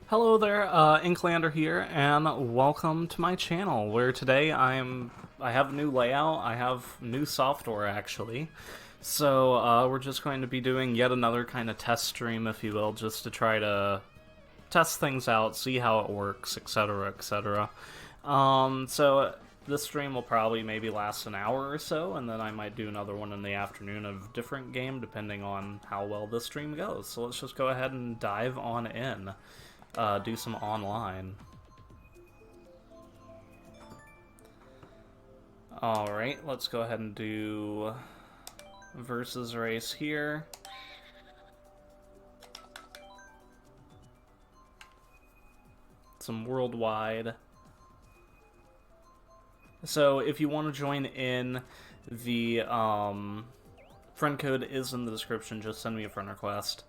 Hello there, Inklander here, and welcome to my channel, where today I have a new layout, I have new software actually, so we're just going to be doing yet another kind of test stream, if you will, just to try to test things out, see how it works, etc, etc. So this stream will probably maybe last an hour or so, and then I might do another one in the afternoon of a different game, depending on how well this stream goes. So let's just go ahead and dive on in. Do some online. Alright, let's go ahead and do versus race here. Some worldwide. So if you want to join in, the friend code is in the description. Just send me a friend request.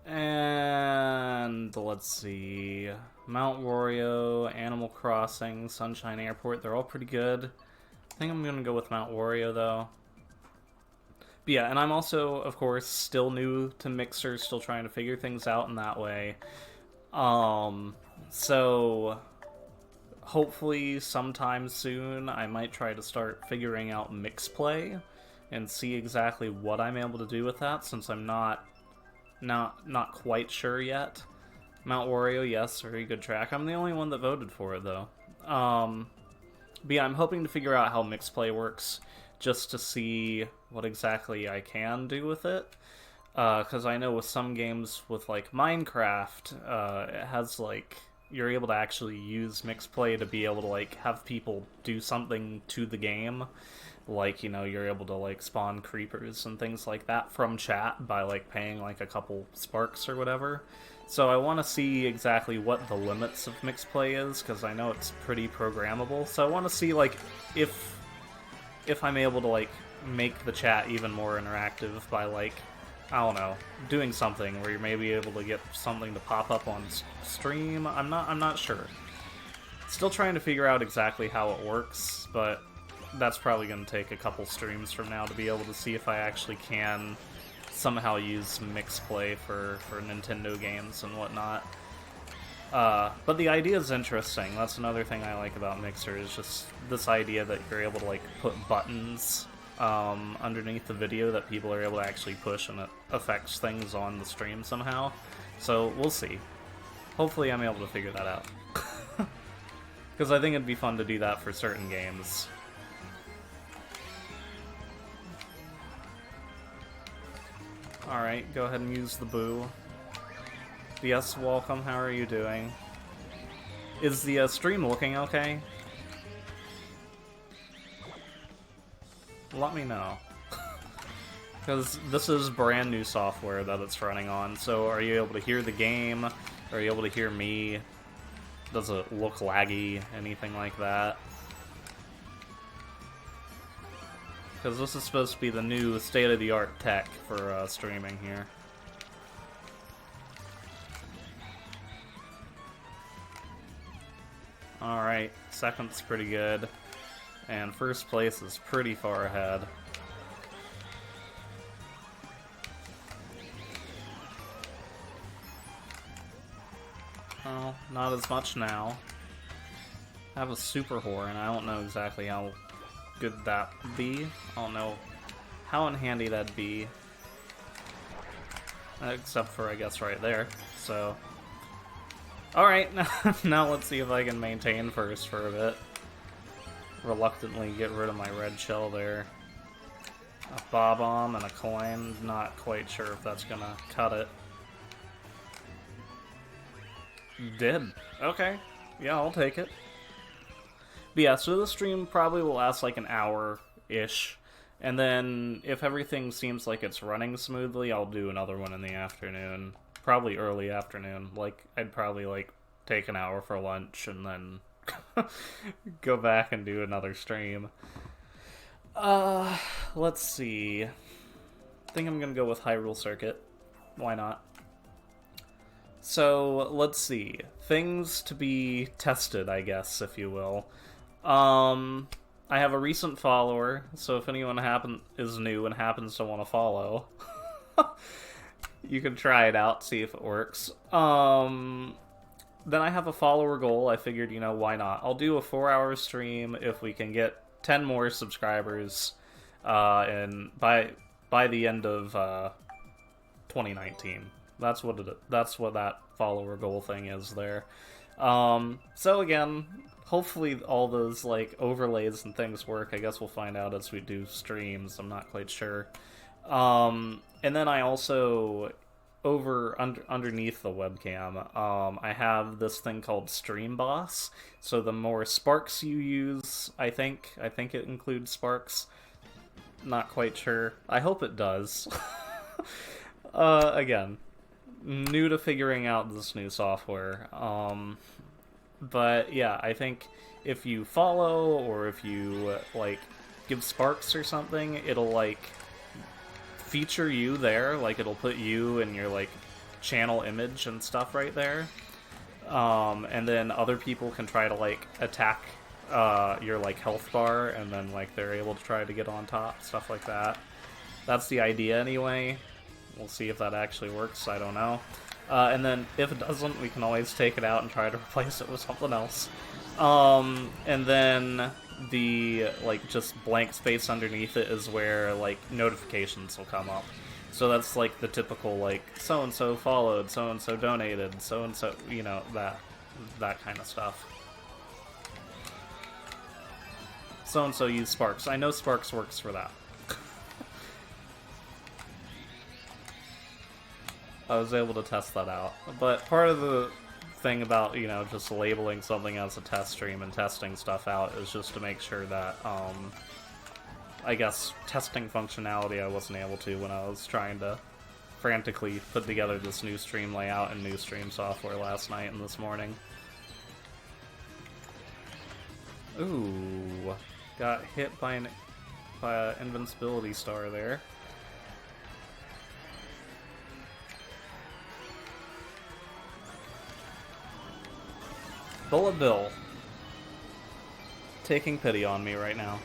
And let's see, Mount Wario, Animal Crossing, Sunshine Airport, they're all pretty good. I think I'm gonna go with Mount Wario though. But yeah, and I'm also, of course, still new to Mixer, still trying to figure things out in that way. So hopefully sometime soon I might try to start figuring out Mixplay and see exactly what I'm able to do with that, since I'm not quite sure yet. Mount Wario, yes, very good track. I'm the only one that voted for it, though. But yeah, I'm hoping to figure out how Mixplay works, just to see what exactly I can do with it. Because I know with some games, with, like, Minecraft, it has, like, you're able to actually use Mixplay to be able to, like, have people do something to the game. Like, you know, you're able to, like, spawn creepers and things like that from chat by, like, paying, like, a couple sparks or whatever. So I want to see exactly what the limits of Mixplay is, because I know it's pretty programmable. So I want to see, like, if I'm able to, like, make the chat even more interactive by, like, I don't know, doing something where you're maybe able to get something to pop up on stream. I'm not sure. Still trying to figure out exactly how it works, but that's probably going to take a couple streams from now to be able to see if I actually can somehow use Mixplay for Nintendo games and whatnot. But the idea is interesting. That's another thing I like about Mixer, is just this idea that you're able to, like, put buttons underneath the video that people are able to actually push, and it affects things on the stream somehow. So we'll see. Hopefully I'm able to figure that out. Because I think it'd be fun to do that for certain games. Alright, go ahead and use the boo. Yes, welcome, how are you doing? Is the stream looking okay? Let me know. Because this is brand new software that it's running on, so are you able to hear the game? Are you able to hear me? Does it look laggy? Anything like that? Because this is supposed to be the new state-of-the-art tech for streaming here. Alright, second's pretty good. And first place is pretty far ahead. Oh, not as much now. I have a super horn. I don't know exactly how good that would be. I don't know how handy that'd be. Except for, I guess, right there. So, alright, now let's see if I can maintain first for a bit. Reluctantly get rid of my red shell there. A bob-omb and a coin. Not quite sure if that's gonna cut it. Did. Okay. Yeah, I'll take it. But yeah, so the stream probably will last like an hour-ish. And then, if everything seems like it's running smoothly, I'll do another one in the afternoon. Probably early afternoon. Like, I'd probably, like, take an hour for lunch and then go back and do another stream. Let's see. I think I'm gonna go with Hyrule Circuit. Why not? So, let's see. Things to be tested, I guess, if you will. I have a recent follower, so if anyone is new and happens to want to follow, you can try it out, see if it works. then I have a follower goal. I figured, you know, why not? I'll do a 4-hour stream if we can get 10 more subscribers, and by the end of 2019. That's what that follower goal thing is there. So again, hopefully all those like overlays and things work. I guess we'll find out as we do streams. I'm not quite sure. And then I also underneath the webcam, I have this thing called Stream Boss. So the more sparks you use, I think it includes sparks. Not quite sure. I hope it does. Again, new to figuring out this new software. But yeah, I think if you follow or if you like give sparks or something, it'll like feature you there. Like it'll put you in your like channel image and stuff right there. And then other people can try to like attack your like health bar, and then like they're able to try to get on top, stuff like that. That's the idea anyway. We'll see if that actually works, I don't know. And then if it doesn't, we can always take it out and try to replace it with something else. And then the like just blank space underneath it is where like notifications will come up. So that's like the typical like so and so followed, so and so donated, so and so, you know, that kind of stuff. So and so use Sparks. I know Sparks works for that. I was able to test that out. But part of the thing about, you know, just labeling something as a test stream and testing stuff out is just to make sure that, I guess, testing functionality I wasn't able to when I was trying to frantically put together this new stream layout and new stream software last night and this morning. Ooh, got hit by an invincibility star there. Bullet Bill. Taking pity on me right now.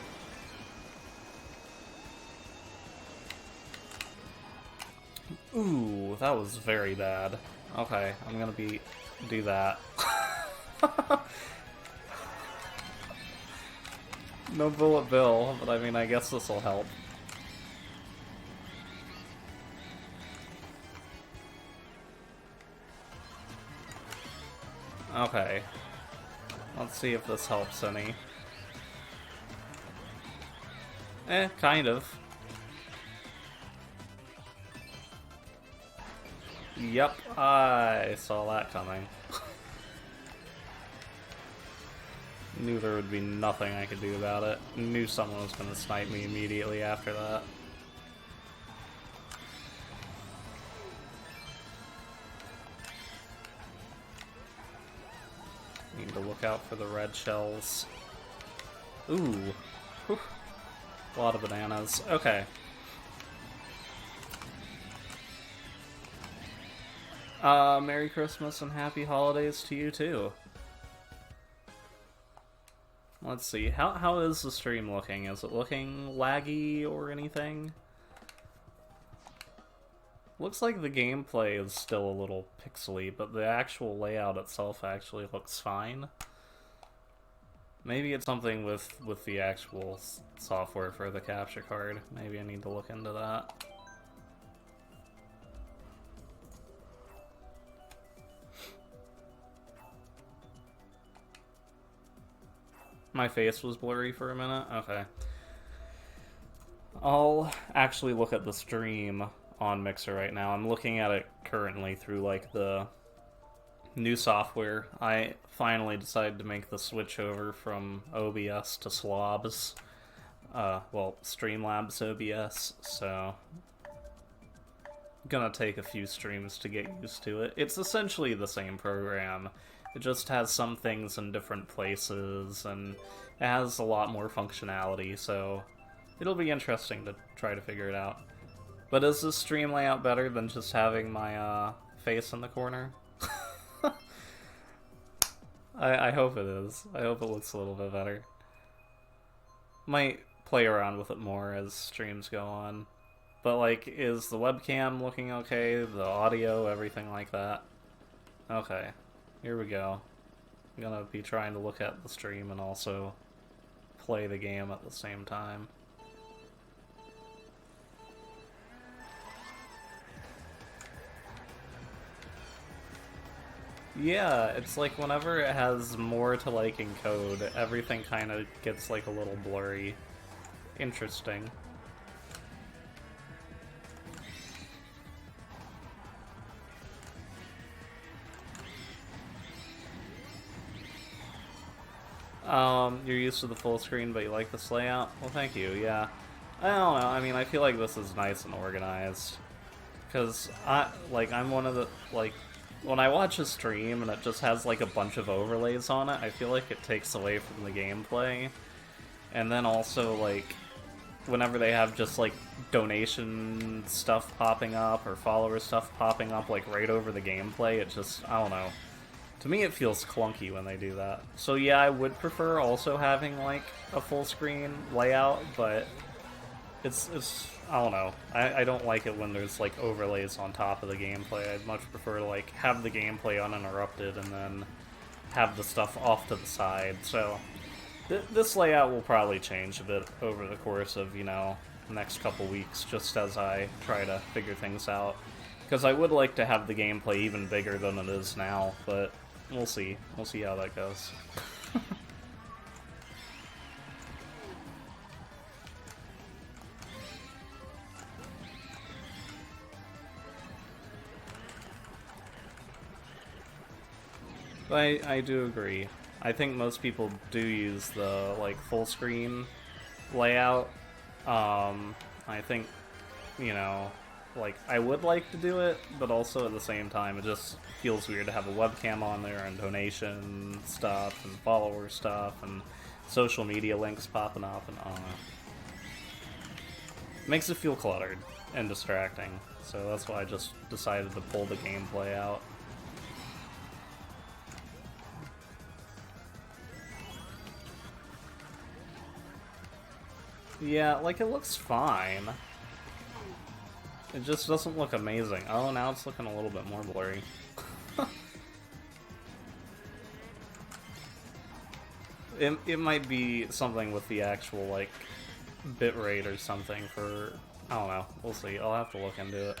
Ooh, that was very bad. Okay, I'm gonna do that. No Bullet Bill, but I mean, I guess this'll help. Okay. Let's see if this helps any. Kind of. Yep, I saw that coming. Knew there would be nothing I could do about it. Knew someone was gonna snipe me immediately after that. Need to look out for the red shells. Ooh. Whew. A lot of bananas. Okay. Merry Christmas and Happy Holidays to you too. Let's see, how is the stream looking? Is it looking laggy or anything? Looks like the gameplay is still a little pixely, but the actual layout itself actually looks fine. Maybe it's something with the actual software for the capture card. Maybe I need to look into that. My face was blurry for a minute? Okay. I'll actually look at the stream on Mixer right now. I'm looking at it currently through, like, the new software. I finally decided to make the switch over from OBS to Slobs. Well, Streamlabs OBS, so gonna take a few streams to get used to it. It's essentially the same program. It just has some things in different places, and it has a lot more functionality, so it'll be interesting to try to figure it out. But is this stream layout better than just having my face in the corner? I hope it is. I hope it looks a little bit better. Might play around with it more as streams go on. But, like, is the webcam looking okay? The audio, everything like that? Okay. here we go. I'm gonna be trying to look at the stream and also play the game at the same time. Yeah, it's like whenever it has more to like encode, everything kind of gets like a little blurry. Interesting. You're used to the full screen, but you like this layout? Well, thank you, yeah. I don't know, I mean, I feel like this is nice and organized. Because, I'm one of the, like, when I watch a stream and it just has, like, a bunch of overlays on it, I feel like it takes away from the gameplay. And then also, like, whenever they have just, like, donation stuff popping up or follower stuff popping up, like, right over the gameplay, it just, I don't know. To me, it feels clunky when they do that. So yeah, I would prefer also having, like, a full screen layout, but it's I don't know. I don't like it when there's, like, overlays on top of the gameplay. I'd much prefer to, like, have the gameplay uninterrupted and then have the stuff off to the side. So this layout will probably change a bit over the course of, you know, the next couple weeks, just as I try to figure things out. Because I would like to have the gameplay even bigger than it is now, but we'll see. We'll see how that goes. I do agree. I think most people do use the, like, full screen layout. I think, you know, like, I would like to do it, but also at the same time, it just feels weird to have a webcam on there and donation stuff and follower stuff and social media links popping up and all that. Makes it feel cluttered and distracting, so that's why I just decided to pull the gameplay out. Yeah, like, it looks fine. It just doesn't look amazing. Oh, now it's looking a little bit more blurry. It might be something with the actual, like, bitrate or something for... I don't know. We'll see. I'll have to look into it.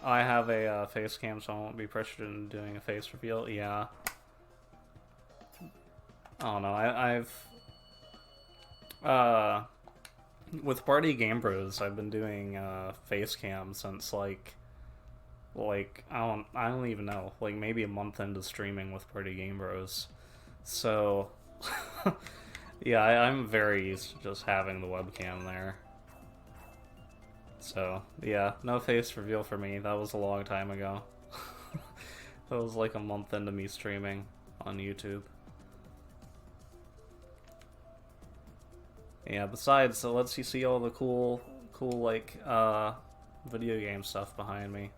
I have a face cam, so I won't be pressured into doing a face reveal. Yeah. I don't know. I've... with Party Game Bros, I've been doing face cam since like I don't even know, like maybe a month into streaming with Party Game Bros. So yeah, I'm very used to just having the webcam there. So yeah, no face reveal for me. That was a long time ago. That was like a month into me streaming on YouTube. Yeah, besides, it lets you see all the cool, like, video game stuff behind me.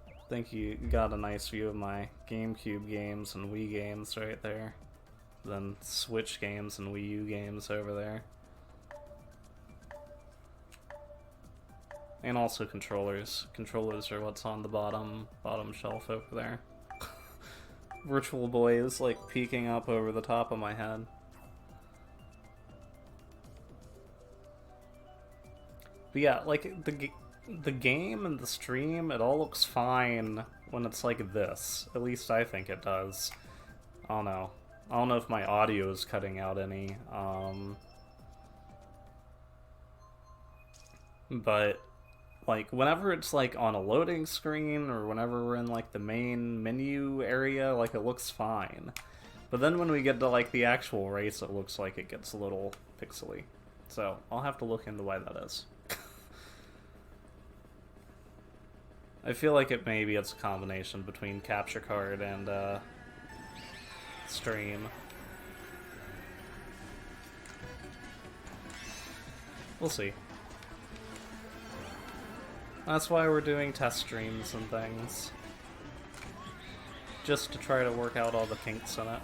I think you got a nice view of my GameCube games and Wii games right there. Then Switch games and Wii U games over there. And also controllers. Controllers are what's on the bottom shelf over there. Virtual Boy is, like, peeking up over the top of my head. But yeah, like, the game and the stream, it all looks fine when it's like this. At least I think it does. I don't know. I don't know if my audio is cutting out any. But, like, whenever it's, like, on a loading screen or whenever we're in, like, the main menu area, like, it looks fine. But then when we get to, like, the actual race, it looks like it gets a little pixely. So, I'll have to look into why that is. I feel like maybe it's a combination between capture card and stream. We'll see. That's why we're doing test streams and things. Just to try to work out all the kinks in it.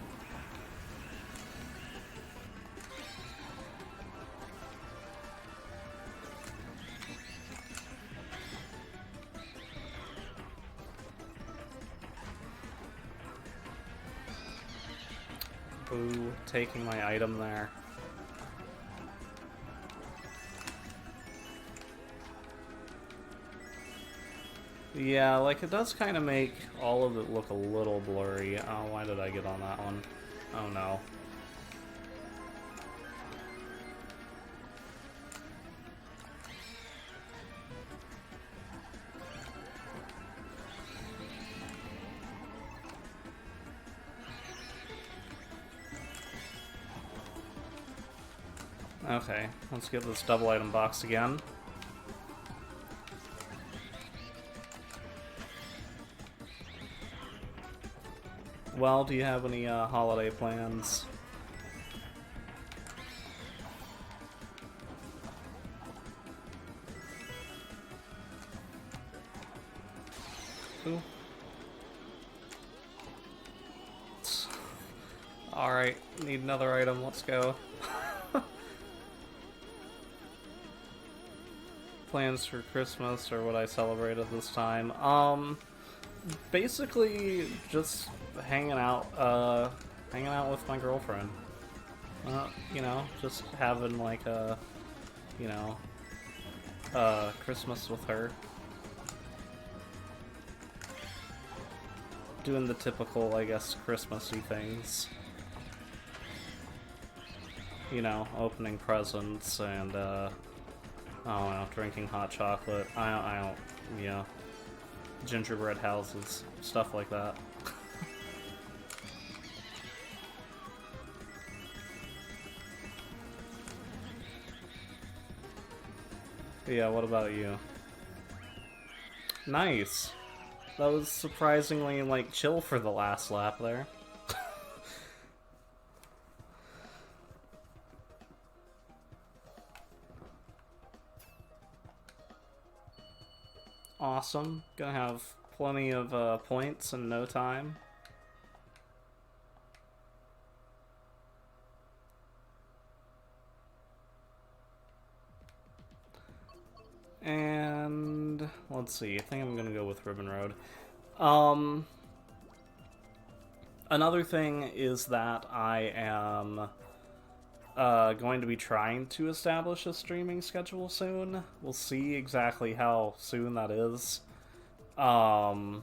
Ooh, taking my item there. Yeah, like, it does kind of make all of it look a little blurry. Oh, why did I get on that one? Oh no. Okay, let's get this double item box again. Well, do you have any holiday plans? Ooh. Alright, need another item, let's go. Plans for Christmas or what I celebrated this time. Basically just hanging out with my girlfriend. You know, just having like a, you know, Christmas with her. Doing the typical, I guess, Christmassy things. You know, opening presents and, I don't know, drinking hot chocolate. I don't, yeah. Gingerbread houses, stuff like that. Yeah, what about you? Nice! That was surprisingly, like, chill for the last lap there. Awesome. Gonna have plenty of points in no time. And let's see, I think I'm gonna go with Ribbon Road. Another thing is that I am going to be trying to establish a streaming schedule soon. We'll see exactly how soon that is. But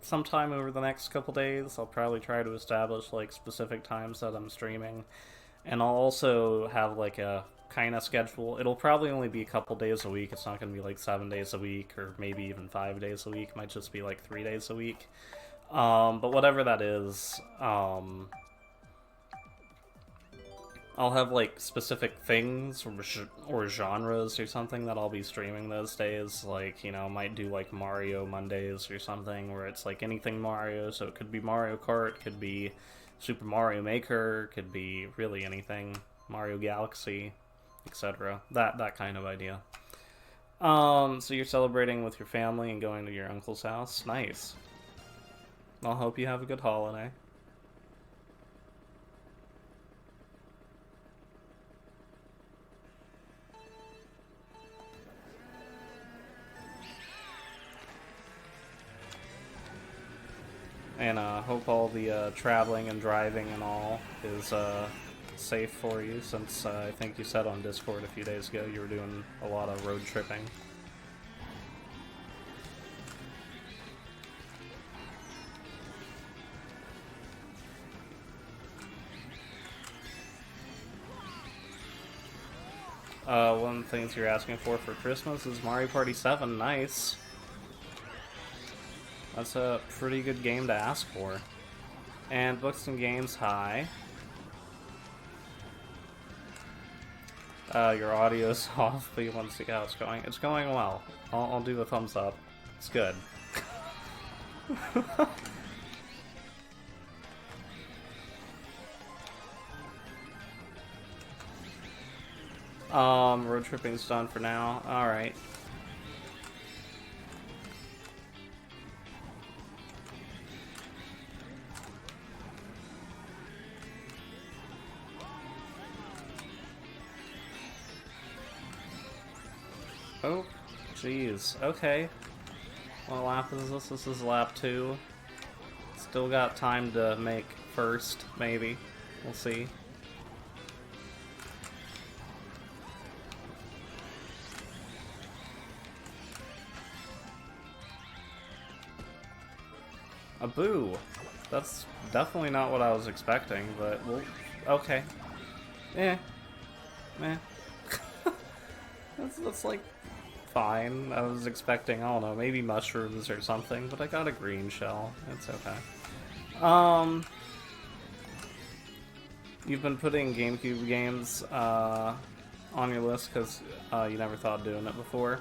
sometime over the next couple days, I'll probably try to establish like specific times that I'm streaming. And I'll also have like a kind of schedule. It'll probably only be a couple days a week. It's not going to be like 7 days a week or maybe even 5 days a week. It might just be like 3 days a week. But whatever that is, I'll have like specific things or genres or something that I'll be streaming those days. Like, you know, might do like Mario Mondays or something where it's like anything Mario. So it could be Mario Kart, could be Super Mario Maker, could be really anything, Mario Galaxy, etc. That kind of idea. So you're celebrating with your family and going to your uncle's house. Nice. I'll hope you have a good holiday. And hope all the traveling and driving and all is safe for you, since I think you said on Discord a few days ago you were doing a lot of road tripping. One of the things you're asking for Christmas is Mario Party 7. Nice. That's a pretty good game to ask for. And Books and Games, hi. Your audio's off, but you want to see how it's going. It's going well. I'll do a thumbs up. It's good. Road tripping's done for now. Alright. Oh, jeez. Okay. What lap is this? This is lap 2. Still got time to make first, maybe. We'll see. A boo! That's definitely not what I was expecting, but we'll... okay. Eh. Meh. That's like... fine. I was expecting, I don't know, maybe mushrooms or something, but I got a green shell. It's okay. You've been putting GameCube games on your list because you never thought of doing it before.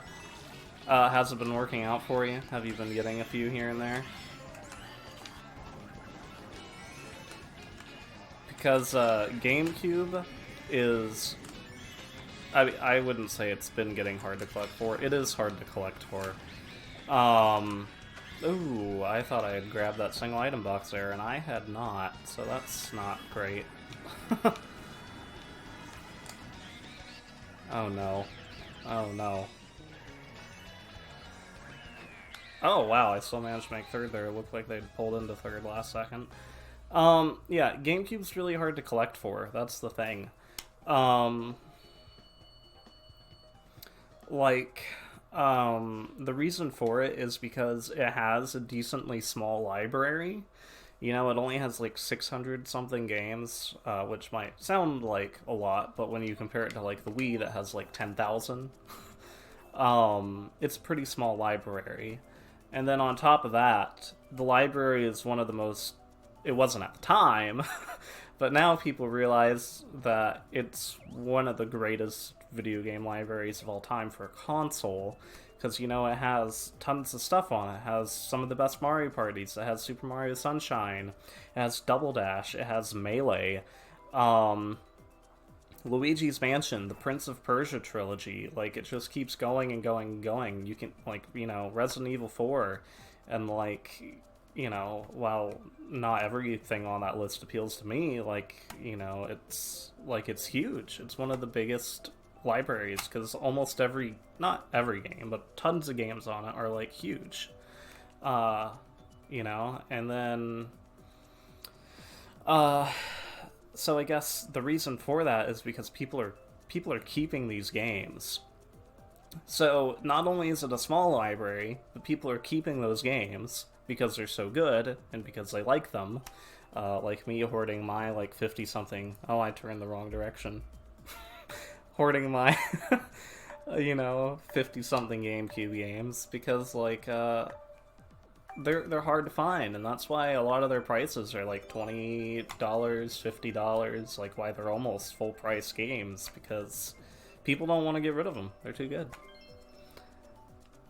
Has it been working out for you? Have you been getting a few here and there? Because GameCube is... I wouldn't say it's been getting hard to collect for. It is hard to collect for. Ooh, I thought I had grabbed that single item box there, and I had not, so that's not great. Oh no. Oh no. Oh wow, I still managed to make third there. It looked like they'd pulled into third last second. Yeah, GameCube's really hard to collect for. That's the thing. The reason for it is because it has a decently small library. You know, it only has like 600 something games, which might sound like a lot, but when you compare it to like the Wii that has like 10,000, it's a pretty small library. And then on top of that, the library is one of the most... It wasn't at the time, but now people realize that it's one of the greatest video game libraries of all time for a console, because, you know, it has tons of stuff on it. It has some of the best Mario parties. It has Super Mario Sunshine. It has Double Dash. It has Melee. Luigi's Mansion, the Prince of Persia trilogy. Like, it just keeps going and going and going. You can, like, you know, Resident Evil 4, and, like... You know, while not everything on that list appeals to me, like, you know, it's huge. It's one of the biggest libraries, because almost every, not every game, but tons of games on it are, like, huge. You know, and then, so I guess the reason for that is because people are keeping these games. So, not only is it a small library, but people are keeping those games because they're so good, and because they like them. Like me hoarding my, like, 50-something... Oh, I turned the wrong direction. Hoarding my, you know, 50-something GameCube games, because, like, they're hard to find, and that's why a lot of their prices are, like, $20, $50, like, why they're almost full-price games, because people don't want to get rid of them. They're too good.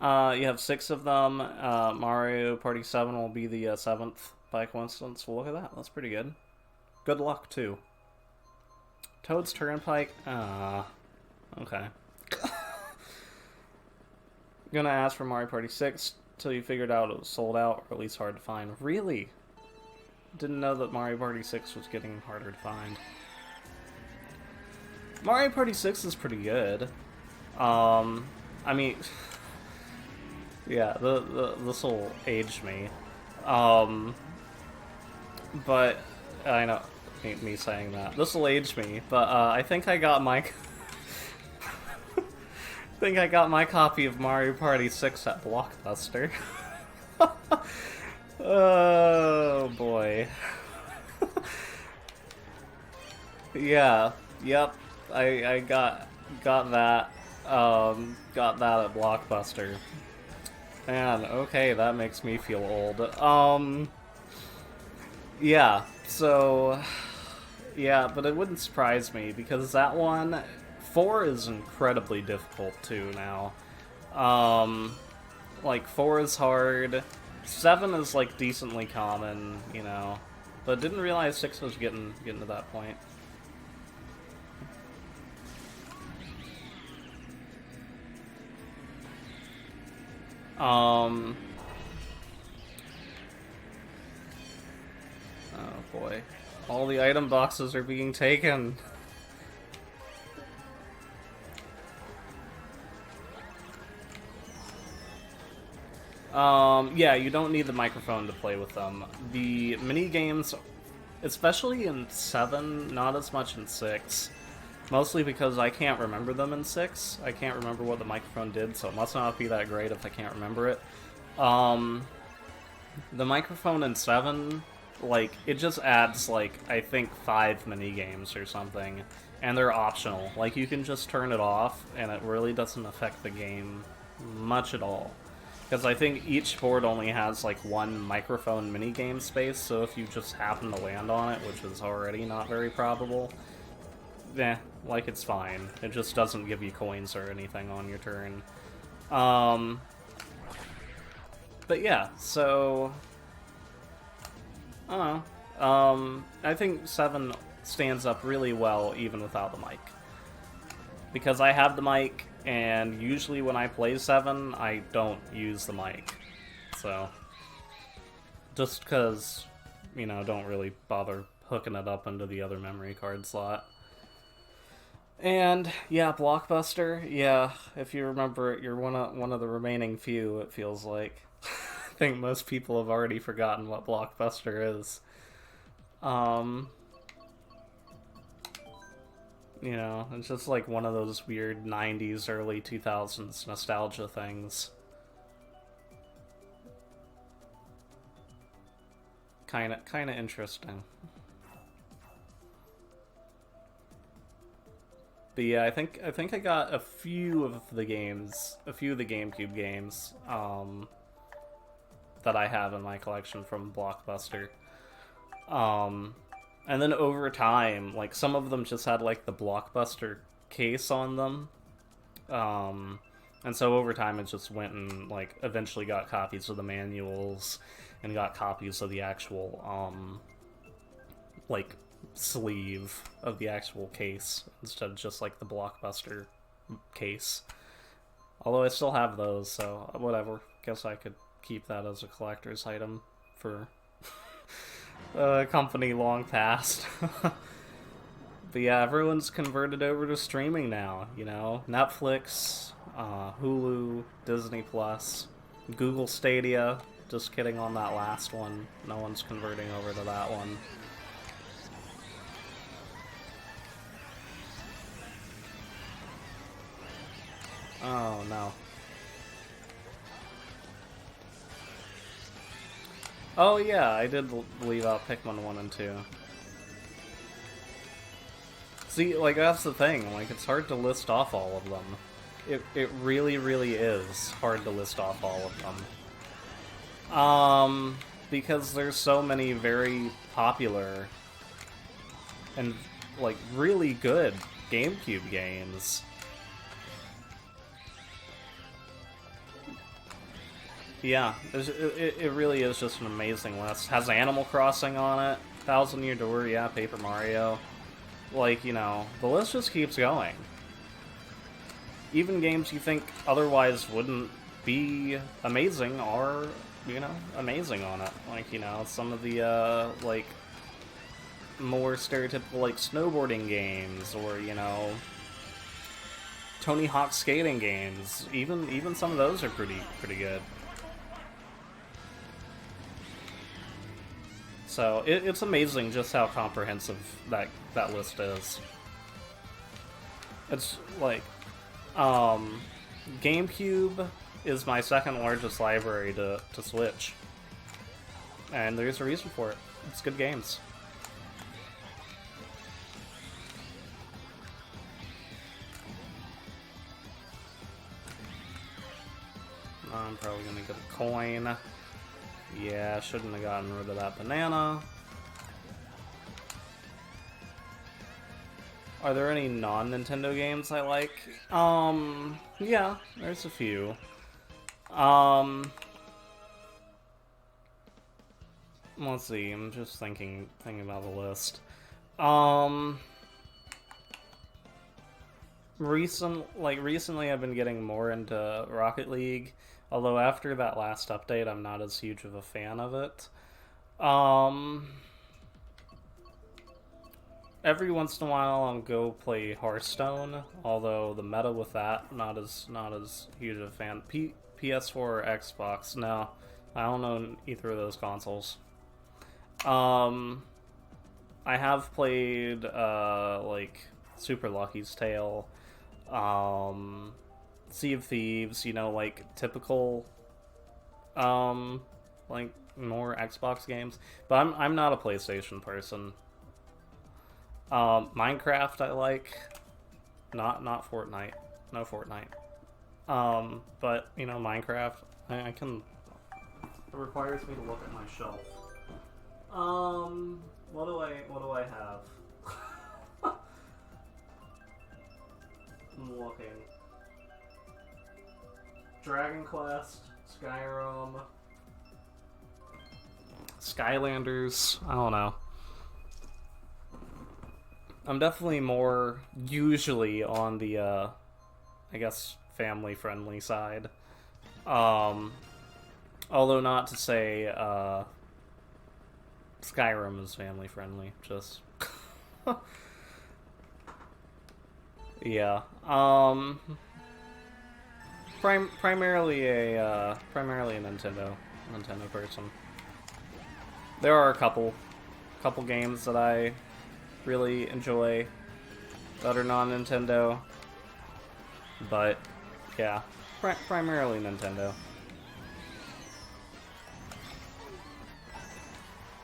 You have 6 of them. Mario Party 7 will be the 7th by coincidence. Well, look at that. That's pretty good. Good luck, too. Toad's Turnpike? Okay. Gonna ask for Mario Party 6 till you figured out it was sold out, or at least hard to find. Really? Didn't know that Mario Party 6 was getting harder to find. Mario Party 6 is pretty good. I mean... Yeah, this will age me. But, I know, me saying that. This will age me, but I think I got my... I think I got my copy of Mario Party 6 at Blockbuster. Oh, boy. Yeah, yep, I got that, got that at Blockbuster. Man, okay, that makes me feel old. Yeah, so... Yeah, but it wouldn't surprise me, because that one... 4 is incredibly difficult, too, now. Like, 4 is hard. 7 is, like, decently common, you know. But didn't realize 6 was getting to that point. Oh boy. All the item boxes are being taken. Yeah, you don't need the microphone to play with them. The mini games especially in 7, not as much in 6. Mostly because I can't remember them in 6. I can't remember what the microphone did, so it must not be that great if I can't remember it. The microphone in 7, like, it just adds, like, I think 5 mini-games or something, and they're optional. Like, you can just turn it off, and it really doesn't affect the game much at all. Because I think each board only has, like, one microphone mini-game space, so if you just happen to land on it, which is already not very probable, like, it's fine. It just doesn't give you coins or anything on your turn. But yeah, so... I don't know. I think 7 stands up really well even without the mic. Because I have the mic, and usually when I play 7, I don't use the mic. So... just because, you know, don't really bother hooking it up into the other memory card slot. And yeah, Blockbuster. Yeah, if you remember it, you're one of the remaining few. It feels like. I think most people have already forgotten what Blockbuster is. You know, it's just like one of those weird 90s, early 2000s nostalgia things. Kinda interesting. But yeah, I think I got a few of the GameCube games that I have in my collection from Blockbuster. And then over time, like, some of them just had, like, the Blockbuster case on them. And so over time it just went and, like, eventually got copies of the manuals and got copies of the actual, like, sleeve of the actual case instead of just, like, the Blockbuster case. Although I still have those, so whatever. Guess I could keep that as a collector's item for a company long past. But yeah, everyone's converted over to streaming now, you know? Netflix, Hulu, Disney Plus, Google Stadia. Just kidding on that last one. No one's converting over to that one. Oh, no. Oh, yeah, I did leave out Pikmin 1 and 2. See, like, that's the thing. Like, it's hard to list off all of them. It really, really is hard to list off all of them. Because there's so many very popular and, like, really good GameCube games. Yeah, it really is just an amazing list. Has Animal Crossing on it, Thousand Year Door, yeah, Paper Mario. Like, you know, the list just keeps going. Even games you think otherwise wouldn't be amazing are, you know, amazing on it. Like, you know, some of the, like, more stereotypical, like, snowboarding games, or, you know, Tony Hawk skating games. Even some of those are pretty good. So it's amazing just how comprehensive that list is. It's like, GameCube is my second largest library to Switch, and there's a reason for it. It's good games. I'm probably gonna get a coin. Yeah, shouldn't have gotten rid of that banana. Are there any non-Nintendo games I like? Yeah, there's a few. Let's see, I'm just thinking about the list. Recently I've been getting more into Rocket League. Although after that last update, I'm not as huge of a fan of it. Every once in a while, I'll go play Hearthstone. Although the meta with that, not as huge of a fan. PS4 or Xbox? No, I don't own either of those consoles. I have played like Super Lucky's Tale, um, Sea of Thieves. You know, like typical um, like more Xbox games. But I'm not a PlayStation person. Minecraft I like, not Fortnite. No Fortnite. But you know, Minecraft, I can. It requires me to look at my shelf. What do I have? I'm looking. Dragon Quest, Skyrim, Skylanders. I don't know. I'm definitely more usually on the I guess family friendly side. Um, Although not to say Skyrim is family friendly. Just yeah. Primarily a Nintendo person. There are a couple games that I really enjoy that are non-Nintendo, but yeah, primarily Nintendo.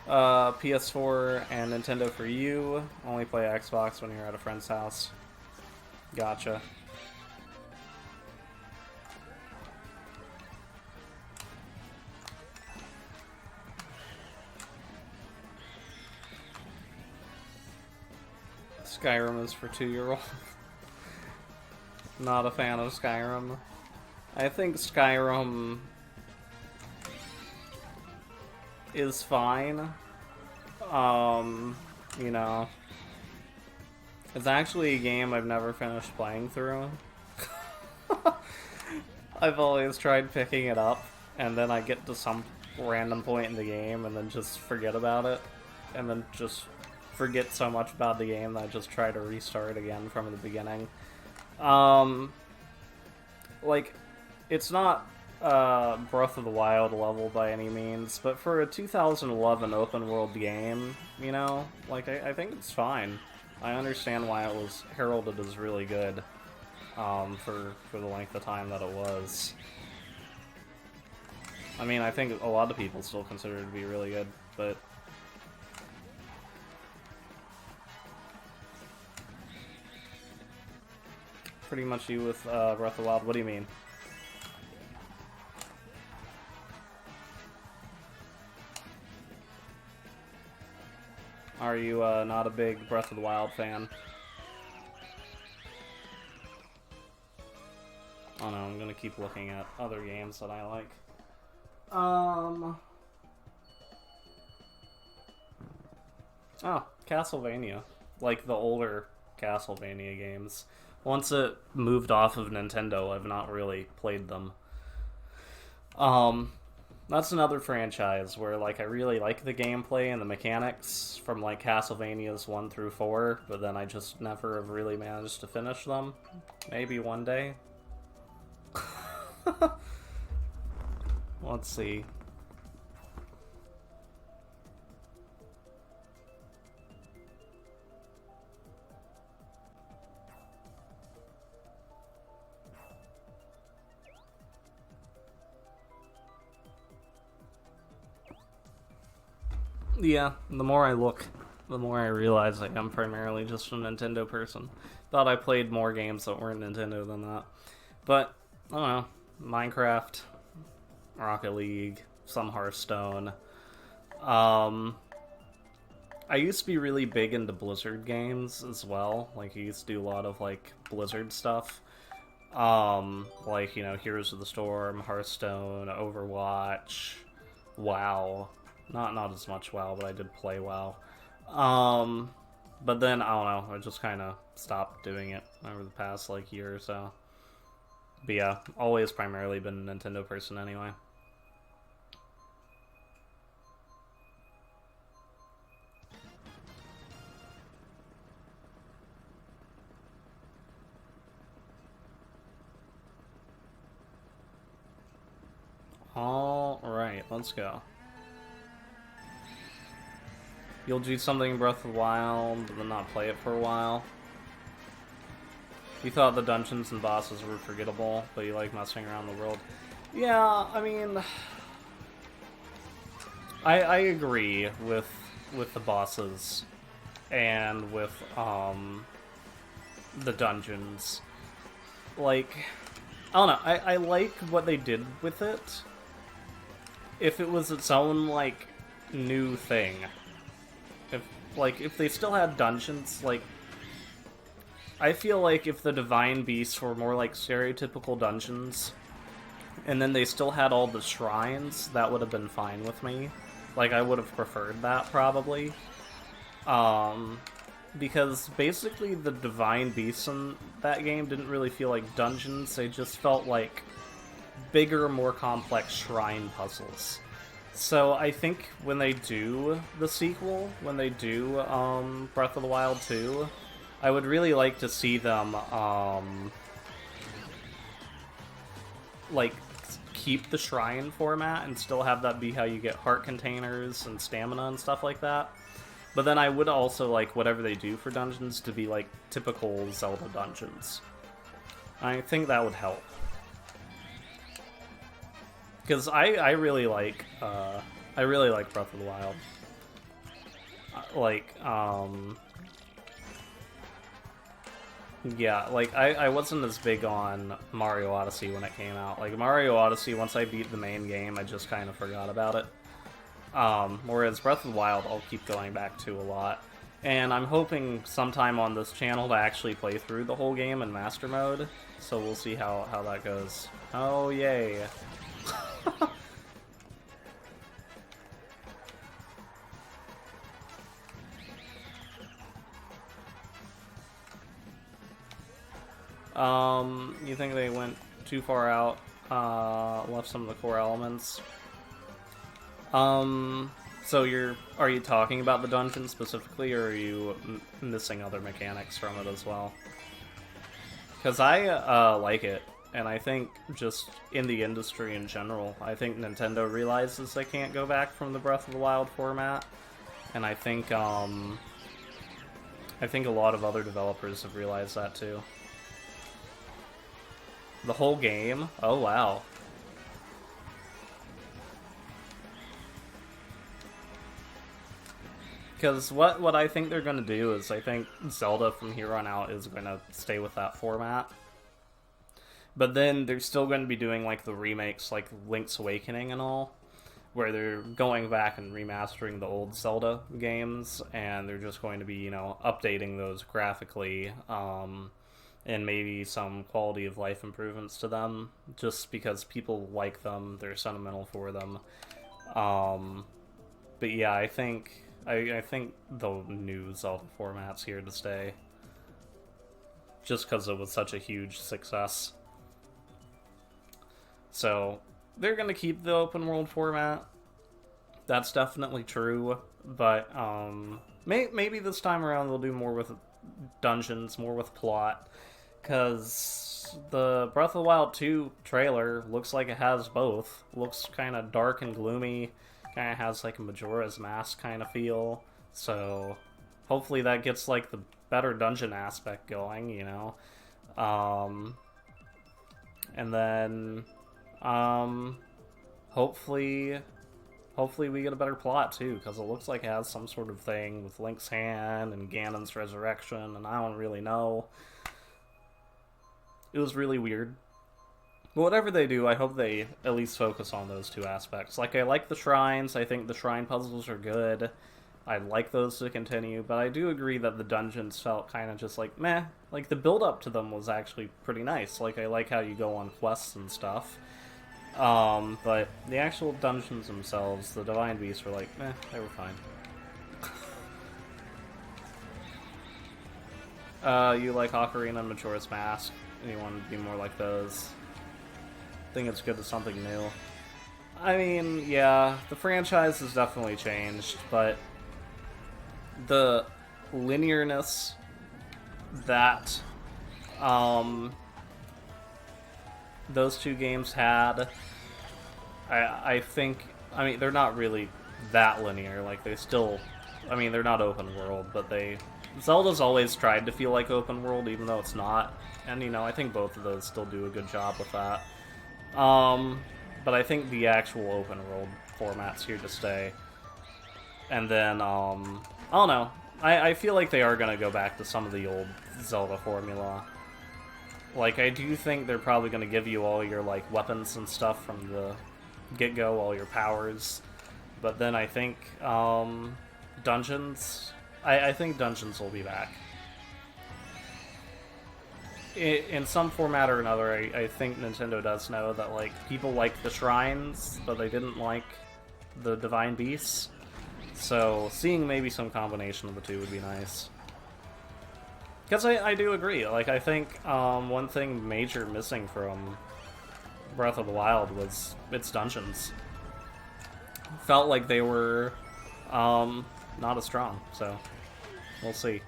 PS4 and Nintendo for you. Only play Xbox when you're at a friend's house. Gotcha. Skyrim is for 2-year-olds. Not a fan of Skyrim. I think Skyrim is fine. You know, it's actually a game I've never finished playing through. I've always tried picking it up, and then I get to some random point in the game and then just forget about it, and then just forget so much about the game that I just try to restart again from the beginning. Like, it's not Breath of the Wild level by any means, but for a 2011 open world game, you know, like, I think it's fine. I understand why it was heralded as really good, for the length of time that it was. I mean, I think a lot of people still consider it to be really good, but pretty much you with Breath of the Wild. What do you mean? Are you not a big Breath of the Wild fan? Oh no, I'm gonna keep looking at other games that I like. Oh, Castlevania. Like the older Castlevania games. Once it moved off of Nintendo, I've not really played them. That's another franchise where, like, I really like the gameplay and the mechanics from, like, Castlevanias 1 through 4, but then I just never have really managed to finish them. Maybe one day. Let's see. Yeah, the more I look, the more I realize like, I'm primarily just a Nintendo person. Thought I played more games that weren't Nintendo than that. But, I don't know. Minecraft, Rocket League, some Hearthstone. I used to be really big into Blizzard games as well. Like, I used to do a lot of, like, Blizzard stuff. Like, you know, Heroes of the Storm, Hearthstone, Overwatch, WoW. Not as much WoW, but I did play WoW. But then, I don't know, I just kind of stopped doing it over the past, like, year or so. But yeah, always primarily been a Nintendo person anyway. Alright, let's go. You'll do something in Breath of the Wild, but then not play it for a while. You thought the dungeons and bosses were forgettable, but you like messing around the world. Yeah, I mean, I agree with the bosses and with the dungeons. Like, I don't know. I like what they did with it. If it was its own like new thing, if they still had dungeons, like. I feel like if the Divine Beasts were more like stereotypical dungeons, and then they still had all the shrines, that would have been fine with me. Like, I would have preferred that, probably. Because basically the Divine Beasts in that game didn't really feel like dungeons, they just felt like bigger, more complex shrine puzzles. So I think when they do the sequel, when they do Breath of the Wild 2, I would really like to see them, like, keep the shrine format and still have that be how you get heart containers and stamina and stuff like that. But then I would also like whatever they do for dungeons to be, like, typical Zelda dungeons. I think that would help. Because I really like Breath of the Wild. Yeah, like, I wasn't as big on Mario Odyssey when it came out. Like, Mario Odyssey, once I beat the main game, I just kind of forgot about it. Whereas Breath of the Wild, I'll keep going back to a lot. And I'm hoping sometime on this channel to actually play through the whole game in Master Mode, so we'll see how that goes. Oh, yay. You think they went too far out, left some of the core elements? So are you talking about the dungeon specifically, or are you missing other mechanics from it as well? Because I like it, and I think just in the industry in general, I think Nintendo realizes they can't go back from the Breath of the Wild format, and I think a lot of other developers have realized that too. The whole game? Oh, wow. Because what I think they're going to do is, I think Zelda from here on out is going to stay with that format. But then they're still going to be doing, like, the remakes, like Link's Awakening and all, where they're going back and remastering the old Zelda games, and they're just going to be, updating those graphically, and maybe some quality of life improvements to them, just because people like them, they're sentimental for them. But yeah, I think the new Zelda format's here to stay, just because it was such a huge success. So they're gonna keep the open world format. That's definitely true, but maybe this time around they'll do more with dungeons, more with plot. Because the Breath of the Wild 2 trailer looks like it has both. Looks kind of dark and gloomy. Kind of has like a Majora's Mask kind of feel. So hopefully that gets like the better dungeon aspect going, And then hopefully we get a better plot too, because it looks like it has some sort of thing with Link's hand and Ganon's resurrection, and I don't really know. It was really weird. But whatever they do, I hope they at least focus on those two aspects. Like, I like the shrines, I think the shrine puzzles are good. I'd like those to continue, but I do agree that the dungeons felt kind of just like, meh. Like, the build-up to them was actually pretty nice. Like, I like how you go on quests and stuff. But the actual dungeons themselves, the Divine Beasts were like, meh, they were fine. You like Ocarina and Majora's Mask? You want to be more like those? I think it's good to something new. I mean, yeah, the franchise has definitely changed, but the linearness that those two games had, I think, I mean, they're not really that linear. Like, they still I mean, they're not open world, but Zelda's always tried to feel like open world, even though it's not. And, you know, I think both of those still do a good job with that. But I think the actual open world format's here to stay. And then, I don't know. I feel like they are going to go back to some of the old Zelda formula. Like, I do think they're probably going to give you all your, like, weapons and stuff from the get-go, all your powers. But then I think, dungeons... I think dungeons will be back. In some format or another, I think Nintendo does know that, like, people like the shrines, but they didn't like the Divine Beasts. So, seeing maybe some combination of the two would be nice. Because I do agree. Like, I think one thing major missing from Breath of the Wild was its dungeons. Felt like they were not as strong, so we'll see.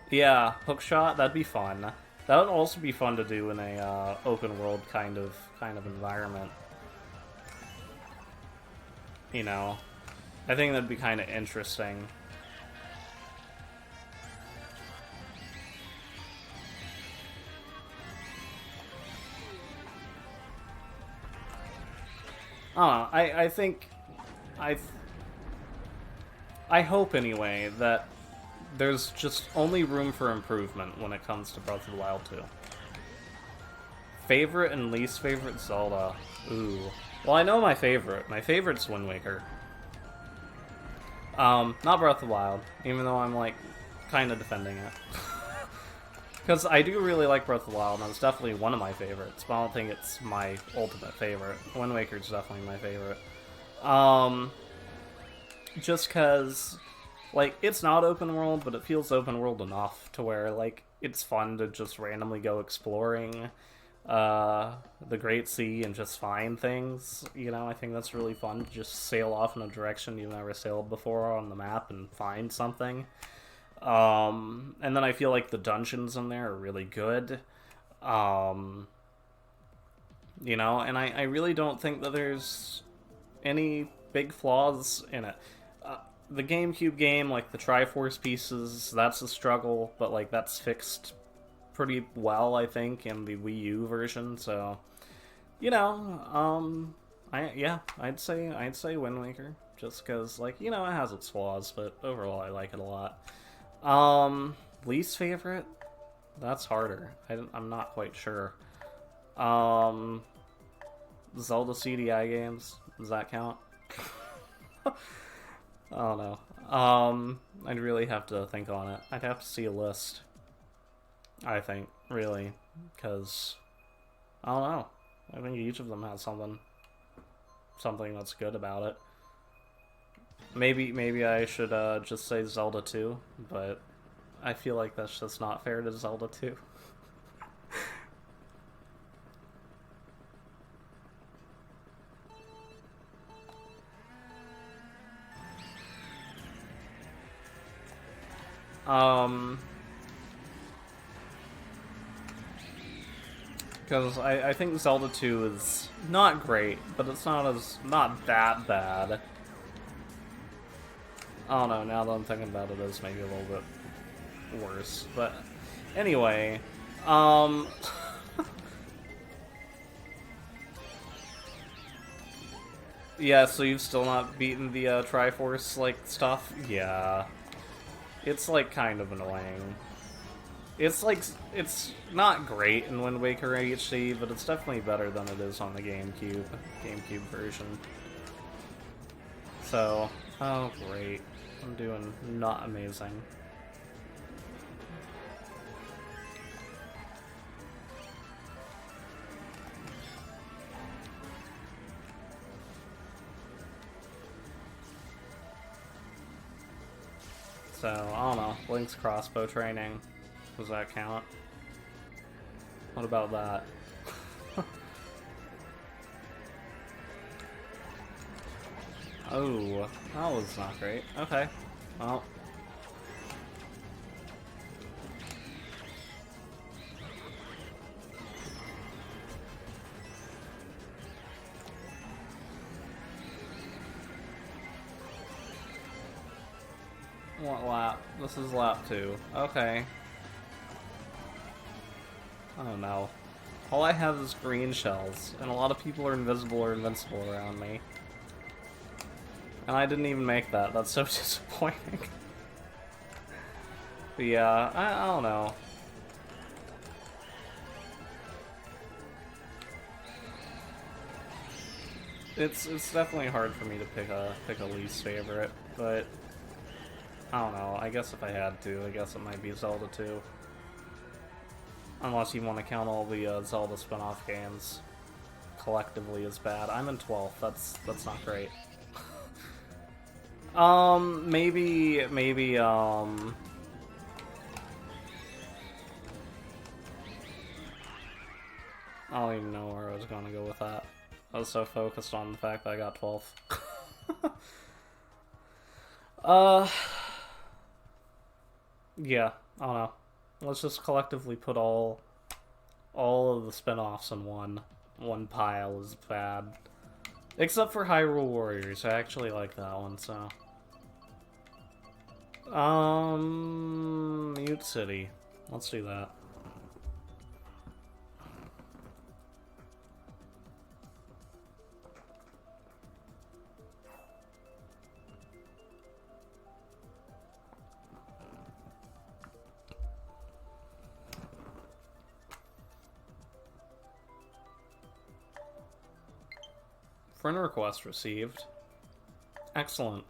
Yeah, hookshot, that'd be fun. That would also be fun to do in a open world kind of environment. You know, I think that'd be kind of interesting. I think I hope anyway that there's just only room for improvement when it comes to Breath of the Wild 2. Favorite and least favorite Zelda? Ooh. Well, I know my favorite. My favorite's Wind Waker. Not Breath of the Wild, even though I'm, like, kind of defending it. Because I do really like Breath of the Wild, and it's definitely one of my favorites, but I don't think it's my ultimate favorite. Wind Waker's definitely my favorite. Just because, like, it's not open world, but it feels open world enough to where, like, it's fun to just randomly go exploring the Great Sea and just find things. You know, I think that's really fun to just sail off in a direction you've never sailed before on the map and find something. And then I feel like the dungeons in there are really good. You know, and I really don't think that there's any big flaws in it. The GameCube game, like the Triforce pieces, that's a struggle, but like that's fixed pretty well, I think, in the Wii U version. So, you know, I'd say Wind Waker, just because, like, you know, it has its flaws, but overall I like it a lot. Least favorite? That's harder. I'm not quite sure. Zelda CDI games, does that count? I don't know. I'd really have to think on it. I'd have to see a list. I think, really, because I don't know. I think each of them has something that's good about it. Maybe I should just say Zelda 2, but I feel like that's just not fair to Zelda 2. Because I think Zelda 2 is not great, but it's not that bad. I don't know, now that I'm thinking about it, it's maybe a little bit worse. But anyway, yeah, so you've still not beaten the Triforce, like, stuff? Yeah. It's, like, kind of annoying. It's, like, it's not great in Wind Waker HD, but it's definitely better than it is on the GameCube version. So, oh great. I'm doing not amazing. So, I don't know. Link's crossbow training. Does that count? What about that? Oh, that was not great. Okay. Well. What lap? This is lap 2. Okay. Oh no. All I have is green shells, and a lot of people are invisible or invincible around me. And I didn't even make that. That's so disappointing. But yeah, I don't know. It's definitely hard for me to pick a least favorite, but I don't know. I guess if I had to, I guess it might be Zelda 2. Unless you want to count all the Zelda spin-off games collectively as bad. I'm in 12th. That's not great. Maybe I don't even know where I was gonna go with that. I was so focused on the fact that I got 12th. Yeah, I don't know. Let's just collectively put all of the spin-offs in one pile is bad. Except for Hyrule Warriors. I actually like that one, so. Mute City. Let's do that. Friend request received. Excellent.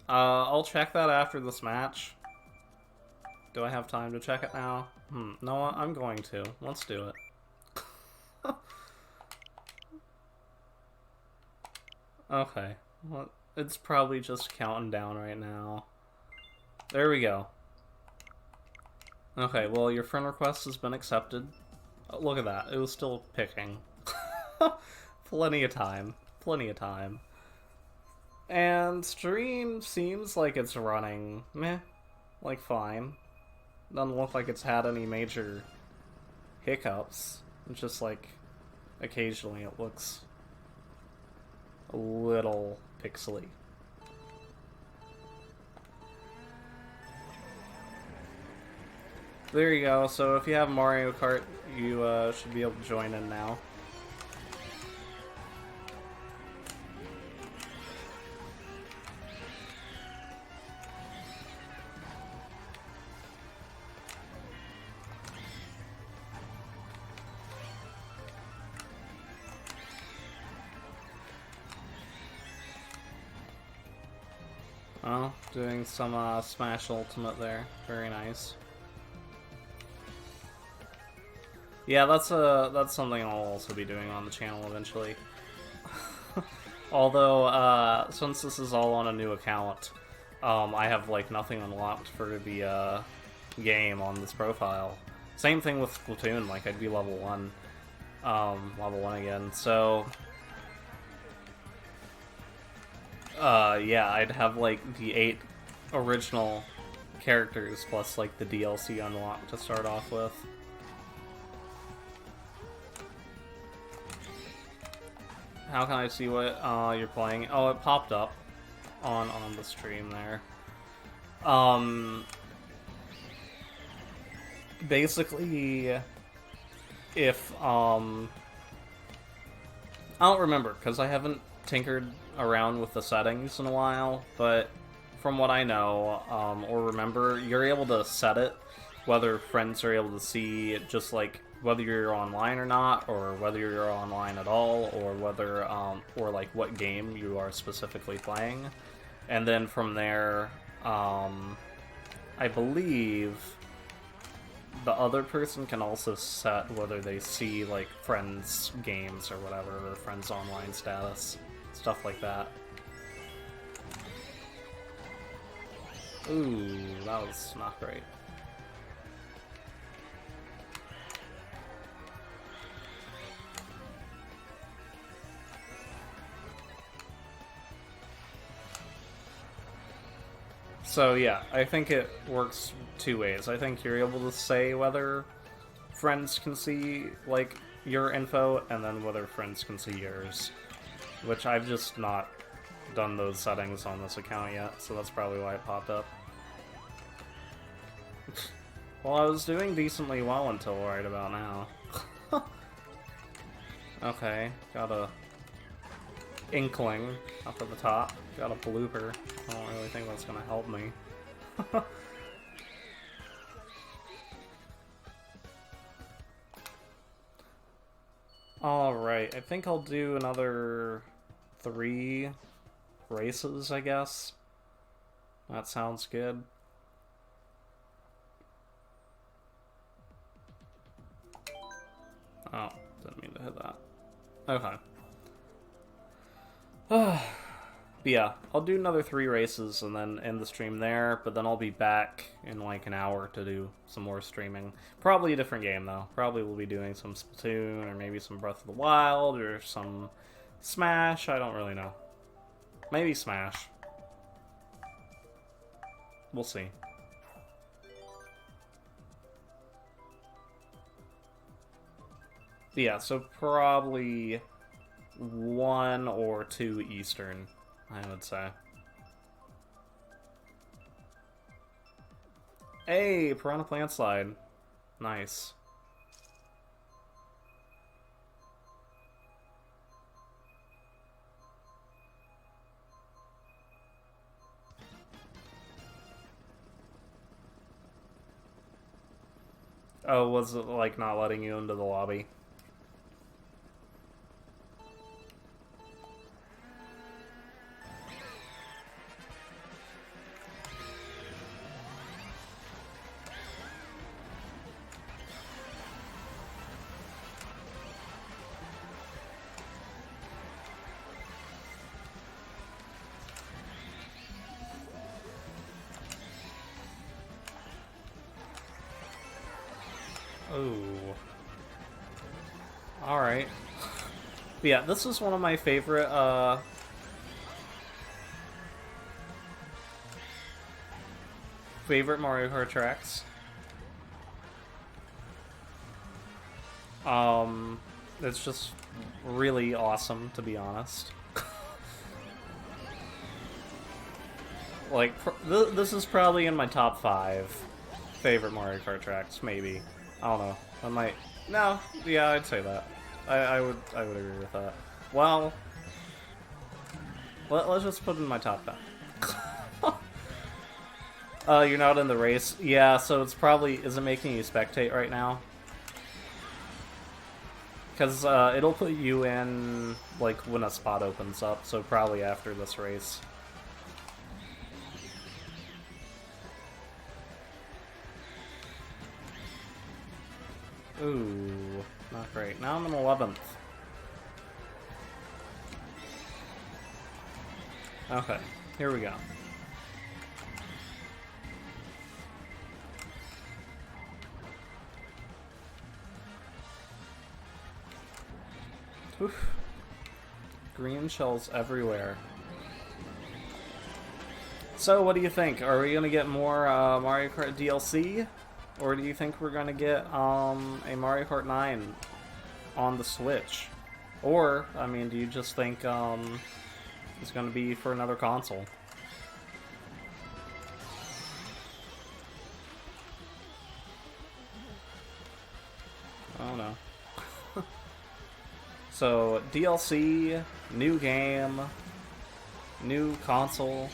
I'll check that after this match. Do I have time to check it now? No, I'm going to. Let's do it. Okay. Well, it's probably just counting down right now. There we go. Okay, well, your friend request has been accepted. Oh, look at that. It was still picking. Plenty of time. Plenty of time. And stream seems like it's running meh. Like fine. Doesn't look like it's had any major hiccups. It's just like occasionally it looks a little pixely. There you go. So if you have Mario Kart, you should be able to join in now. Oh, doing some Smash Ultimate there. Very nice. Yeah, that's something I'll also be doing on the channel eventually. Although, since this is all on a new account, I have like nothing unlocked for the game on this profile. Same thing with Splatoon. Like I'd be level 1 again. So. Yeah, I'd have, like, the 8 original characters plus, like, the DLC unlocked to start off with. How can I see what you're playing? Oh, it popped up on the stream there. Basically, if, I don't remember, because I haven't tinkered around with the settings in a while, but from what I know, or remember, you're able to set it, whether friends are able to see it, just like whether you're online or not, or whether you're online at all, or whether, or like what game you are specifically playing. And then from there, I believe the other person can also set whether they see like friends' games or whatever, or friends' online status. Stuff like that. Ooh, that was not great. So yeah, I think it works two ways. I think you're able to say whether friends can see, like, your info, and then whether friends can see yours. Which I've just not done those settings on this account yet, so that's probably why it popped up. Well, I was doing decently well until right about now. Okay, got a inkling up at the top. Got a blooper. I don't really think that's gonna help me. Alright, I think I'll do another 3 races, I guess. That sounds good. Oh, didn't mean to hit that. Okay. But yeah, I'll do another 3 races and then end the stream there, but then I'll be back in like an hour to do some more streaming. Probably a different game though. Probably we'll be doing some Splatoon or maybe some Breath of the Wild or some Smash. I don't really know. Maybe Smash. We'll see. But yeah, so probably 1 or 2 Eastern, I would say. Hey, Piranha Plant Slide. Nice. Oh, was it like not letting you into the lobby? Oh. Alright. Yeah, this is one of my favorite, favorite Mario Kart tracks. It's just really awesome, to be honest. Like, this is probably in my top 5 favorite Mario Kart tracks, maybe. I don't know. I might... No, yeah, I'd say that. I would agree with that. Well, let's just put it in my top 10. You're not in the race? Yeah, so it's probably... Is it making you spectate right now? Because it'll put you in, like, when a spot opens up, so probably after this race. Ooh, not great. Now I'm in 11th. Okay, here we go. Oof. Green shells everywhere. So, what do you think? Are we gonna get more Mario Kart DLC? Or do you think we're gonna get a Mario Kart 9 on the Switch? Or, I mean, do you just think it's gonna be for another console? I don't know. So, DLC, new game, new console,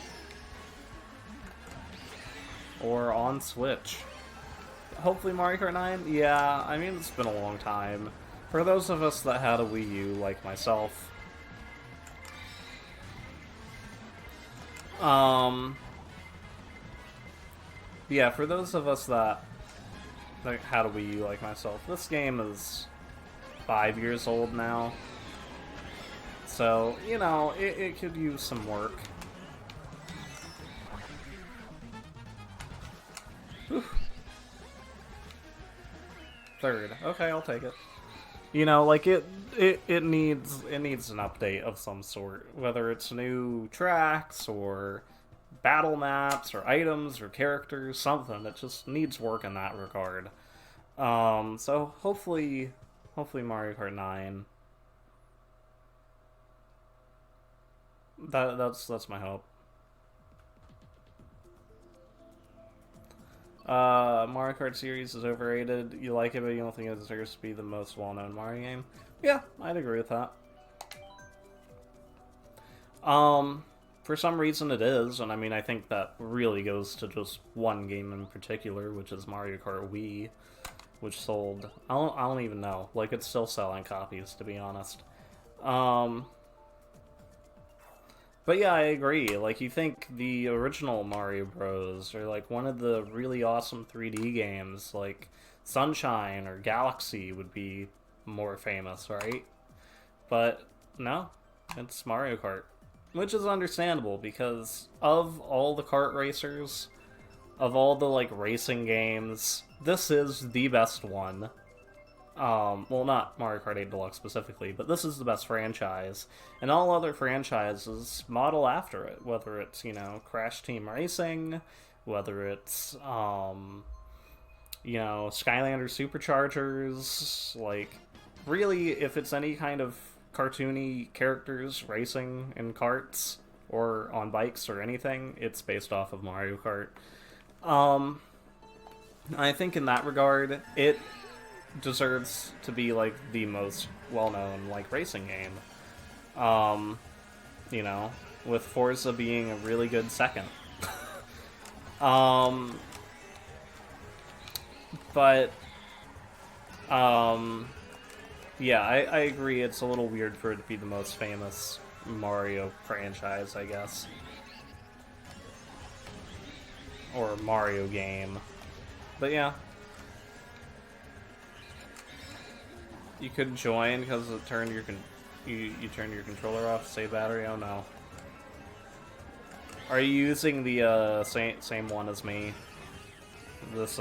or on Switch. Hopefully Mario Kart 9? Yeah, I mean, it's been a long time. For those of us that had a Wii U, like myself, yeah, for those of us that had a Wii U like myself, this game is 5 years old now. So, you know, it could use some work. Whew. 3rd. Okay, I'll take it. You know, like it needs an update of some sort, whether it's new tracks or battle maps or items or characters, something. It just needs work in that regard. So hopefully Mario Kart 9. That's my hope. Mario Kart series is overrated. You like it, but you don't think it deserves to be the most well-known Mario game. Yeah, I'd agree with that. For some reason it is, and I mean, I think that really goes to just one game in particular, which is Mario Kart Wii, which sold, I don't even know, like, it's still selling copies, to be honest. But yeah, I agree, like, you think the original Mario Bros. Are, like, one of the really awesome 3D games, like, Sunshine or Galaxy would be more famous, right? But, no, it's Mario Kart. Which is understandable, because of all the kart racers, of all the, like, racing games, this is the best one. Well, not Mario Kart 8 Deluxe specifically, but this is the best franchise. And all other franchises model after it, whether it's, you know, Crash Team Racing, whether it's, you know, Skylander Superchargers, like, really, if it's any kind of cartoony characters racing in karts or on bikes or anything, it's based off of Mario Kart. I think in that regard, it deserves to be like the most well-known like racing game. You know, with Forza being a really good second. But yeah, I agree. It's a little weird for it to be the most famous Mario franchise, I guess. Or Mario game. But yeah. You couldn't join because it turned your you turned your controller off to save battery? Oh no. Are you using the same one as me? This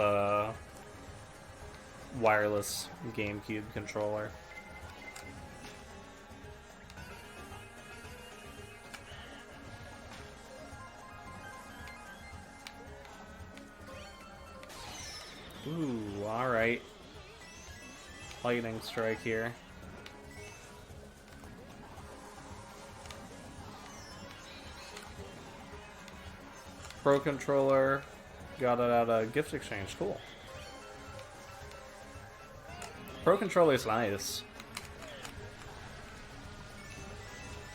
wireless GameCube controller. Ooh, alright. Lightning strike here. Pro controller. Got it at a gift exchange. Cool. Pro controller's nice.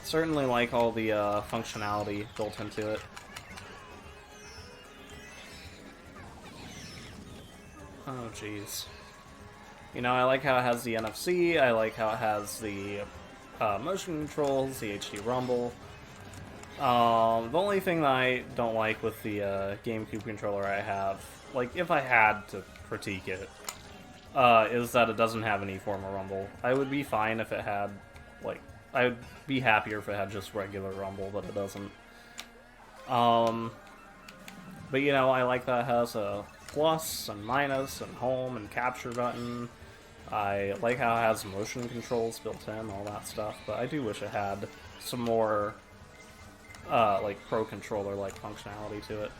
Certainly like all the functionality built into it. Oh, jeez. You know, I like how it has the NFC, I like how it has the motion controls, the HD rumble. The only thing that I don't like with the GameCube controller I have, like, if I had to critique it, is that it doesn't have any form of rumble. I would be fine if it had, like, I would be happier if it had just regular rumble, but it doesn't. But, you know, I like that it has a plus and minus and home and capture button. I like how it has motion controls built in, all that stuff, but I do wish it had some more, like, Pro Controller-like functionality to it.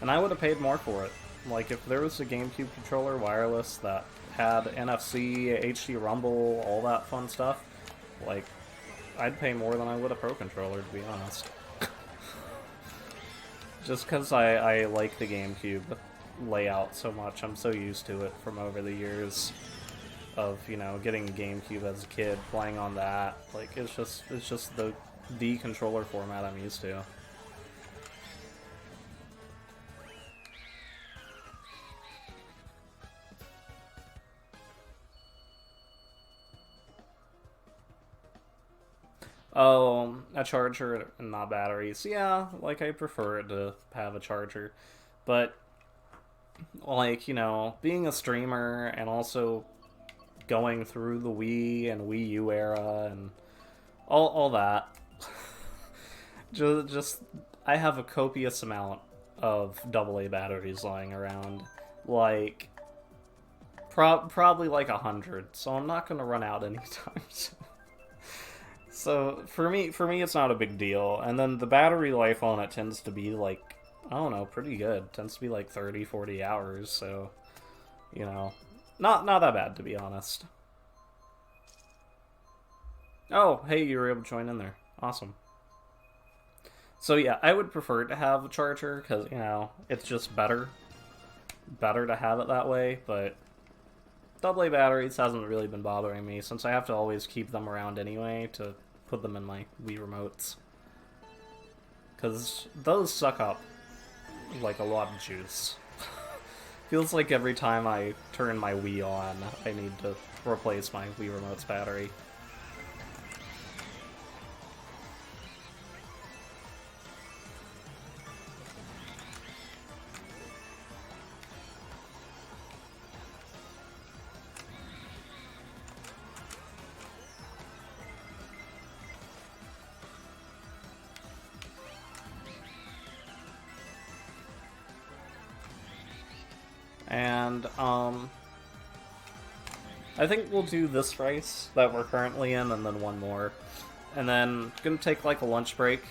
And I would have paid more for it. Like, if there was a GameCube controller wireless that had NFC, HD Rumble, all that fun stuff, like, I'd pay more than I would a Pro Controller, to be honest. Just because I like the GameCube layout so much. I'm so used to it from over the years of, you know, getting a GameCube as a kid, playing on that. Like, it's just the controller format I'm used to. Oh, a charger and not batteries. Yeah, like, I prefer it to have a charger. But, like, you know, being a streamer and also going through the Wii and Wii U era and all that, just I have a copious amount of AA batteries lying around. Like, probably like 100, so I'm not gonna run out anytime soon. So for me, it's not a big deal. And then the battery life on it tends to be like, I don't know, pretty good. It tends to be like 30, 40 hours. So, you know, not that bad, to be honest. Oh, hey, you were able to join in there. Awesome. So yeah, I would prefer to have a charger because, you know, it's just better. better to have it that way, but AA batteries hasn't really been bothering me since I have to always keep them around anyway to put them in my Wii remotes. Because those suck up, like, a lot of juice. Feels like every time I turn my Wii on, I need to replace my Wii remote's battery. And, I think we'll do this race that we're currently in, and then one more. And then, gonna take, like, a lunch break.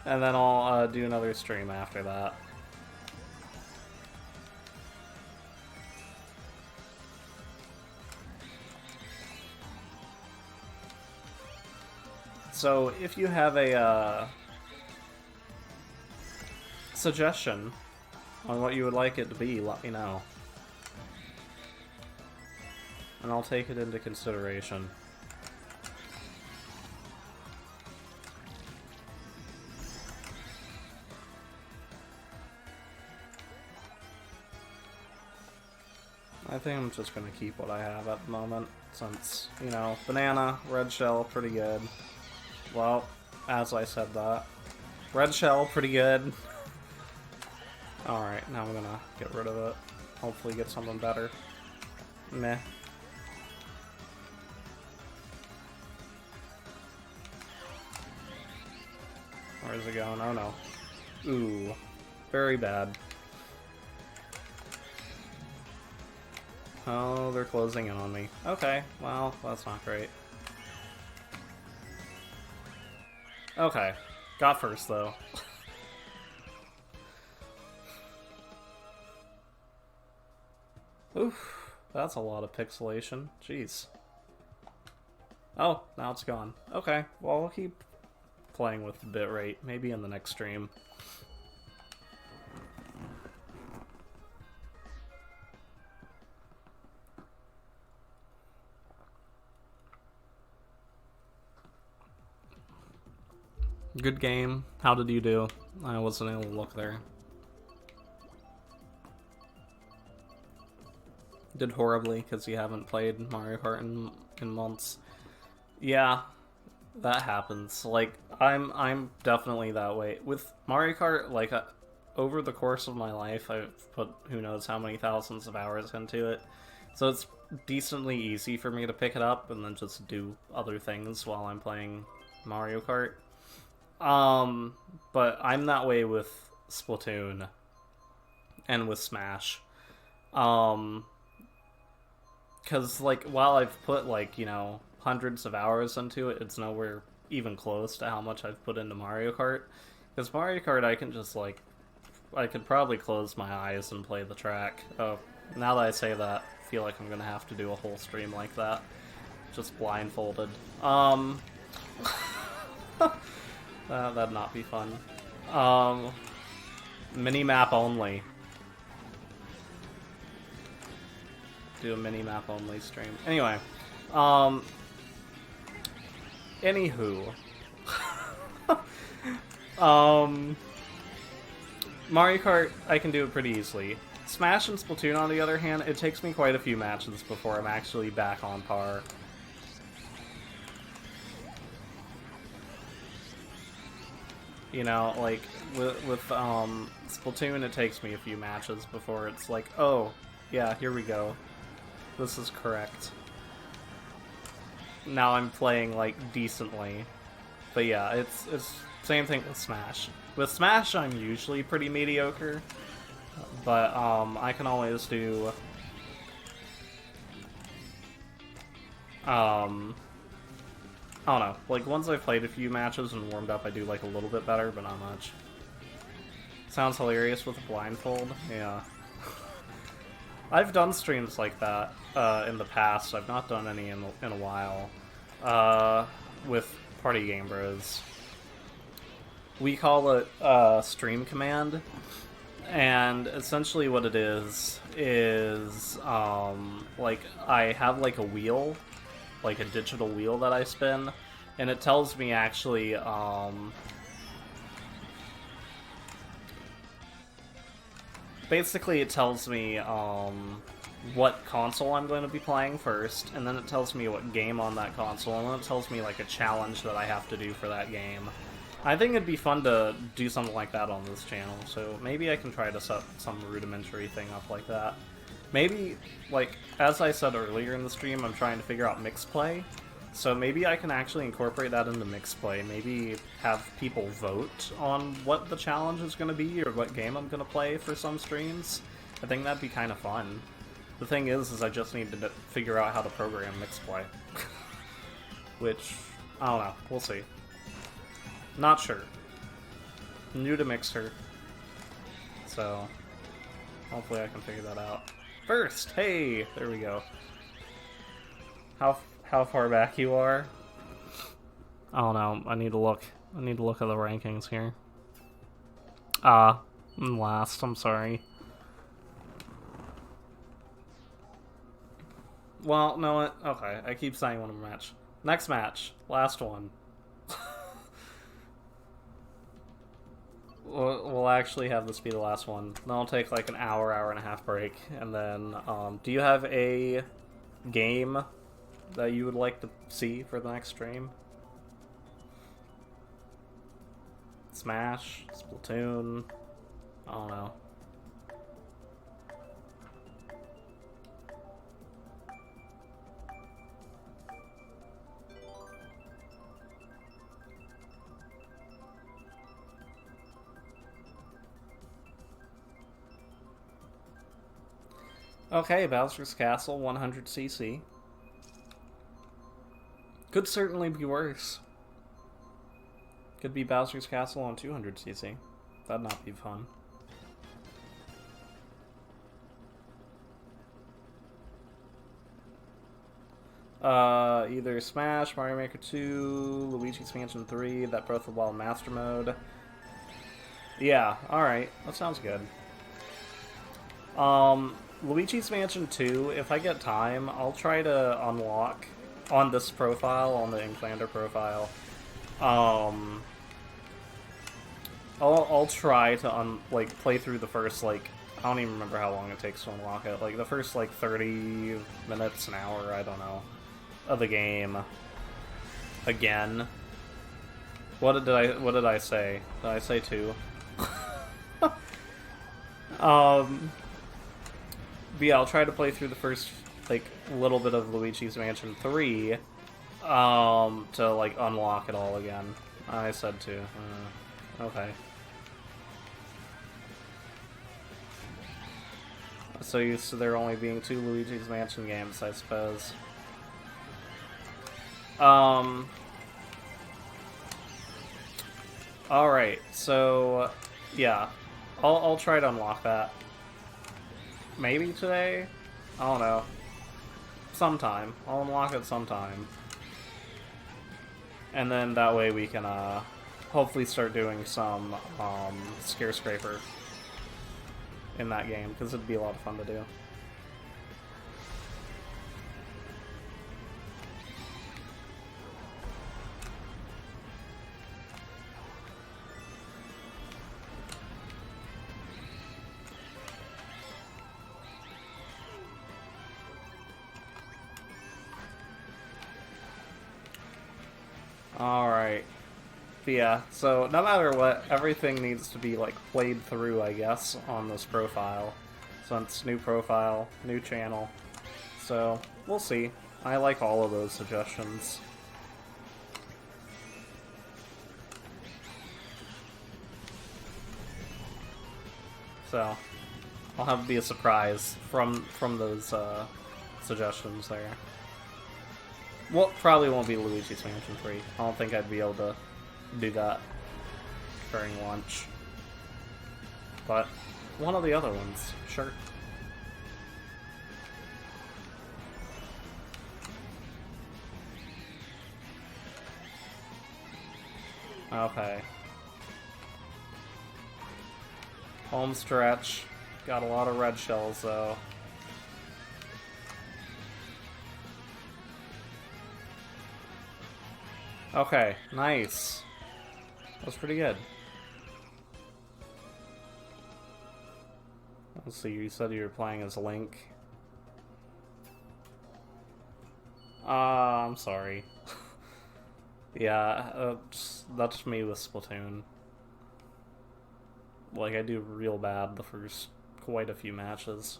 And then I'll, do another stream after that. So, if you have a, suggestion on what you would like it to be, let me know. And I'll take it into consideration. I think I'm just gonna keep what I have at the moment, since, you know, banana, red shell, pretty good. Well, as I said that. Red shell, pretty good. Alright, now I'm gonna get rid of it. Hopefully get something better. Meh. Where's it going? Oh no. Ooh. Very bad. Oh, they're closing in on me. Okay, well, that's not great. Okay. Got first, though. Oof. That's a lot of pixelation. Jeez. Oh, now it's gone. Okay, well, we'll keep playing with the bitrate. Maybe in the next stream. Good game. How did you do? I wasn't able to look there. Did horribly because you haven't played Mario Kart in months. Yeah, that happens. Like, I'm definitely that way. With Mario Kart, like, over the course of my life, I've put who knows how many thousands of hours into it. So it's decently easy for me to pick it up and then just do other things while I'm playing Mario Kart. But I'm that way with Splatoon and with Smash. Because, like, while I've put, like, you know, hundreds of hours into it, it's nowhere even close to how much I've put into Mario Kart. Because Mario Kart, I can just, like, I could probably close my eyes and play the track. Oh, now that I say that, I feel like I'm gonna have to do a whole stream like that. Just blindfolded. That'd not be fun. Mini-map only. Do a mini-map only stream. Anyway, anywho. Mario Kart, I can do it pretty easily. Smash and Splatoon, on the other hand, it takes me quite a few matches before I'm actually back on par. You know, like, with Splatoon, it takes me a few matches before it's like, oh, yeah, here we go. This is correct. Now I'm playing, like, decently. But yeah, it's same thing with Smash. With Smash, I'm usually pretty mediocre. But, I can always do... I don't know. Like, once I've played a few matches and warmed up, I do, like, a little bit better, but not much. Sounds hilarious with a blindfold? Yeah. I've done streams like that in the past. I've not done any in a while. With Party Game Bros. We call it stream command, And essentially what it is, like, I have, like, a wheel, like a digital wheel that I spin, and it tells me actually, basically it tells me, what console I'm going to be playing first, and then it tells me what game on that console, and then it tells me, like, a challenge that I have to do for that game. I think it'd be fun to do something like that on this channel, so maybe I can try to set some rudimentary thing up like that. Maybe, like, as I said earlier in the stream, I'm trying to figure out mix play, so maybe I can actually incorporate that into mix play. Maybe have people vote on what the challenge is going to be, or what game I'm going to play for some streams. I think that'd be kind of fun. The thing is I just need to figure out how to program mix play. Which, I don't know, we'll see. Not sure. New to Mixer. So, hopefully I can figure that out. First! Hey! There we go. How far back you are? I don't know. I need to look. I need to look at the rankings here. I'm last. I'm sorry. Well, no, okay. I keep saying one of match. Next match. Last one. We'll actually have this be the last one. Then I'll take like an hour and a half break, and then, do you have a game that you would like to see for the next stream? Smash? Splatoon? I don't know. Okay, Bowser's Castle, 100cc. Could certainly be worse. Could be Bowser's Castle on 200cc. That'd not be fun. Either Smash, Mario Maker 2, Luigi's Mansion 3, that Breath of the Wild Master Mode. Yeah, alright. That sounds good. Luigi's Mansion 2, if I get time, I'll try to unlock on this profile, on the Inklander profile. I'll try to play through the first, like, I don't even remember how long it takes to unlock it. Like the first 30 minutes, an hour, I don't know, of the game. Again. What did I say? Did I say 2? But yeah, I'll try to play through the first, little bit of Luigi's Mansion 3, to, unlock it all again. I said 2. Okay. So used to there only being 2 Luigi's Mansion games, I suppose. Alright, so, yeah. I'll try to unlock that. Maybe today? I don't know. Sometime. I'll unlock it sometime. And then that way we can, hopefully start doing some, Scare Scraper in that game, because it'd be a lot of fun to do. Alright. Yeah, so no matter what, everything needs to be, played through, I guess, on this profile. Since new profile, new channel. So, we'll see. I like all of those suggestions. So, I'll have it be a surprise from those, suggestions there. Well, probably won't be Luigi's Mansion 3. I don't think I'd be able to do that during launch. But one of the other ones, sure. Okay. Home stretch. Got a lot of red shells, though. Okay, nice. That was pretty good. Let's see, you said you were playing as Link. I'm sorry. Yeah, that's me with Splatoon. Like, I do real bad the first quite a few matches.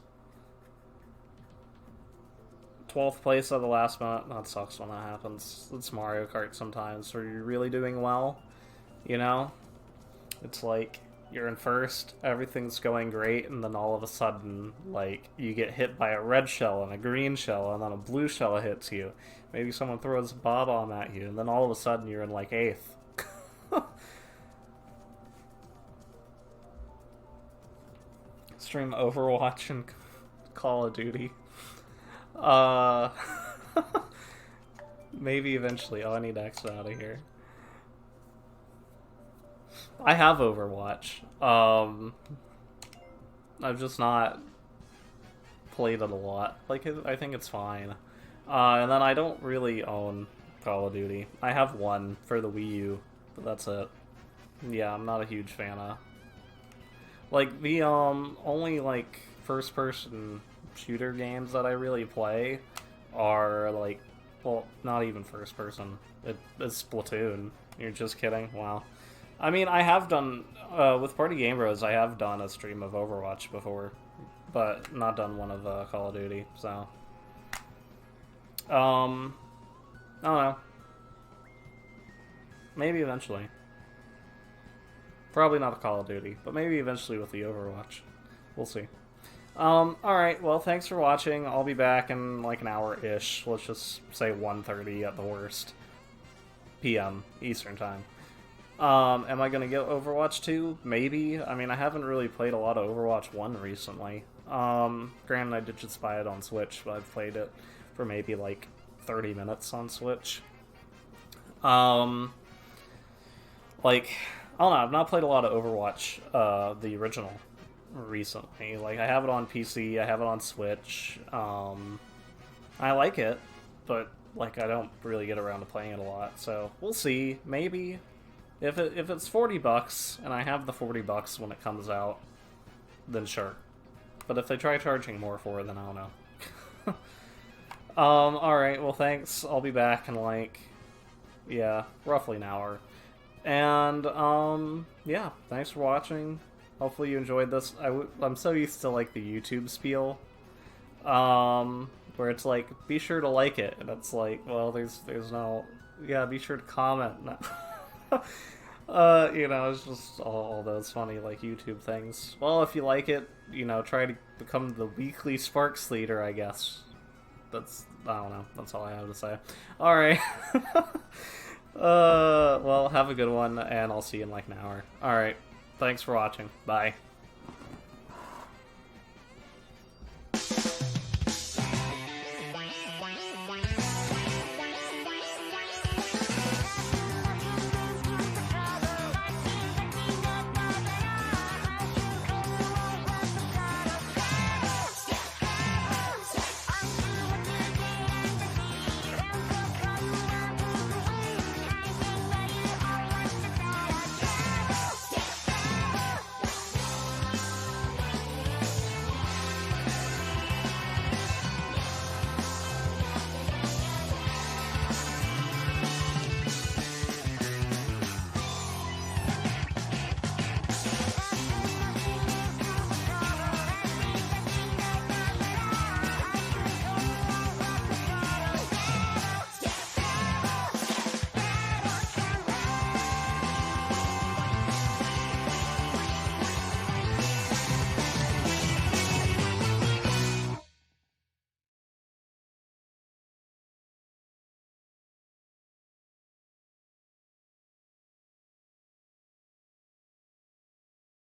12th place at the last minute, that sucks when that happens. It's Mario Kart sometimes, where you're really doing well, you know? It's like, you're in first, everything's going great, and then all of a sudden, like, you get hit by a red shell and a green shell, and then a blue shell hits you. Maybe someone throws a bob-omb at you, and then all of a sudden you're in, like, 8th. Stream Overwatch and Call of Duty. Maybe eventually. Oh, I need to exit out of here. I have Overwatch. I've just not played it a lot. Like, I think it's fine. And then I don't really own Call of Duty. I have one for the Wii U, but that's it. Yeah, I'm not a huge fan of. Like, the only, like, first-person shooter games that I really play are, like, well, not even first-person. It's Splatoon. You're just kidding? Wow. I mean, I have done, with Party Game Bros, I have done a stream of Overwatch before, but not done one of Call of Duty, so. I don't know. Maybe eventually. Probably not a Call of Duty, but maybe eventually with the Overwatch. We'll see. Alright, well, thanks for watching. I'll be back in like an hour-ish. Let's just say 1:30 at the worst. PM, Eastern Time. Am I gonna get Overwatch 2? Maybe. I mean, I haven't really played a lot of Overwatch 1 recently. Granted, I did just buy it on Switch, but I've played it for maybe like 30 minutes on Switch. Like, I don't know, I've not played a lot of Overwatch, the original, recently. Like, I have it on PC, I have it on Switch, I like it, but, like, I don't really get around to playing it a lot, so we'll see, maybe. If it's $40, and I have the $40 when it comes out, then sure. But if they try charging more for it, then I don't know. Alright, well thanks, I'll be back in, like, yeah, roughly an hour. And, yeah, thanks for watching. Hopefully you enjoyed this. I'm so used to, like, the YouTube spiel, where it's like, be sure to like it, and it's like, well, there's no, yeah, be sure to comment. You know, it's just all those funny, like, YouTube things. Well, if you like it, you know, try to become the weekly Sparks leader, I guess. I don't know, that's all I have to say. Alright. Well, have a good one, and I'll see you in like an hour. Alright, thanks for watching. Bye.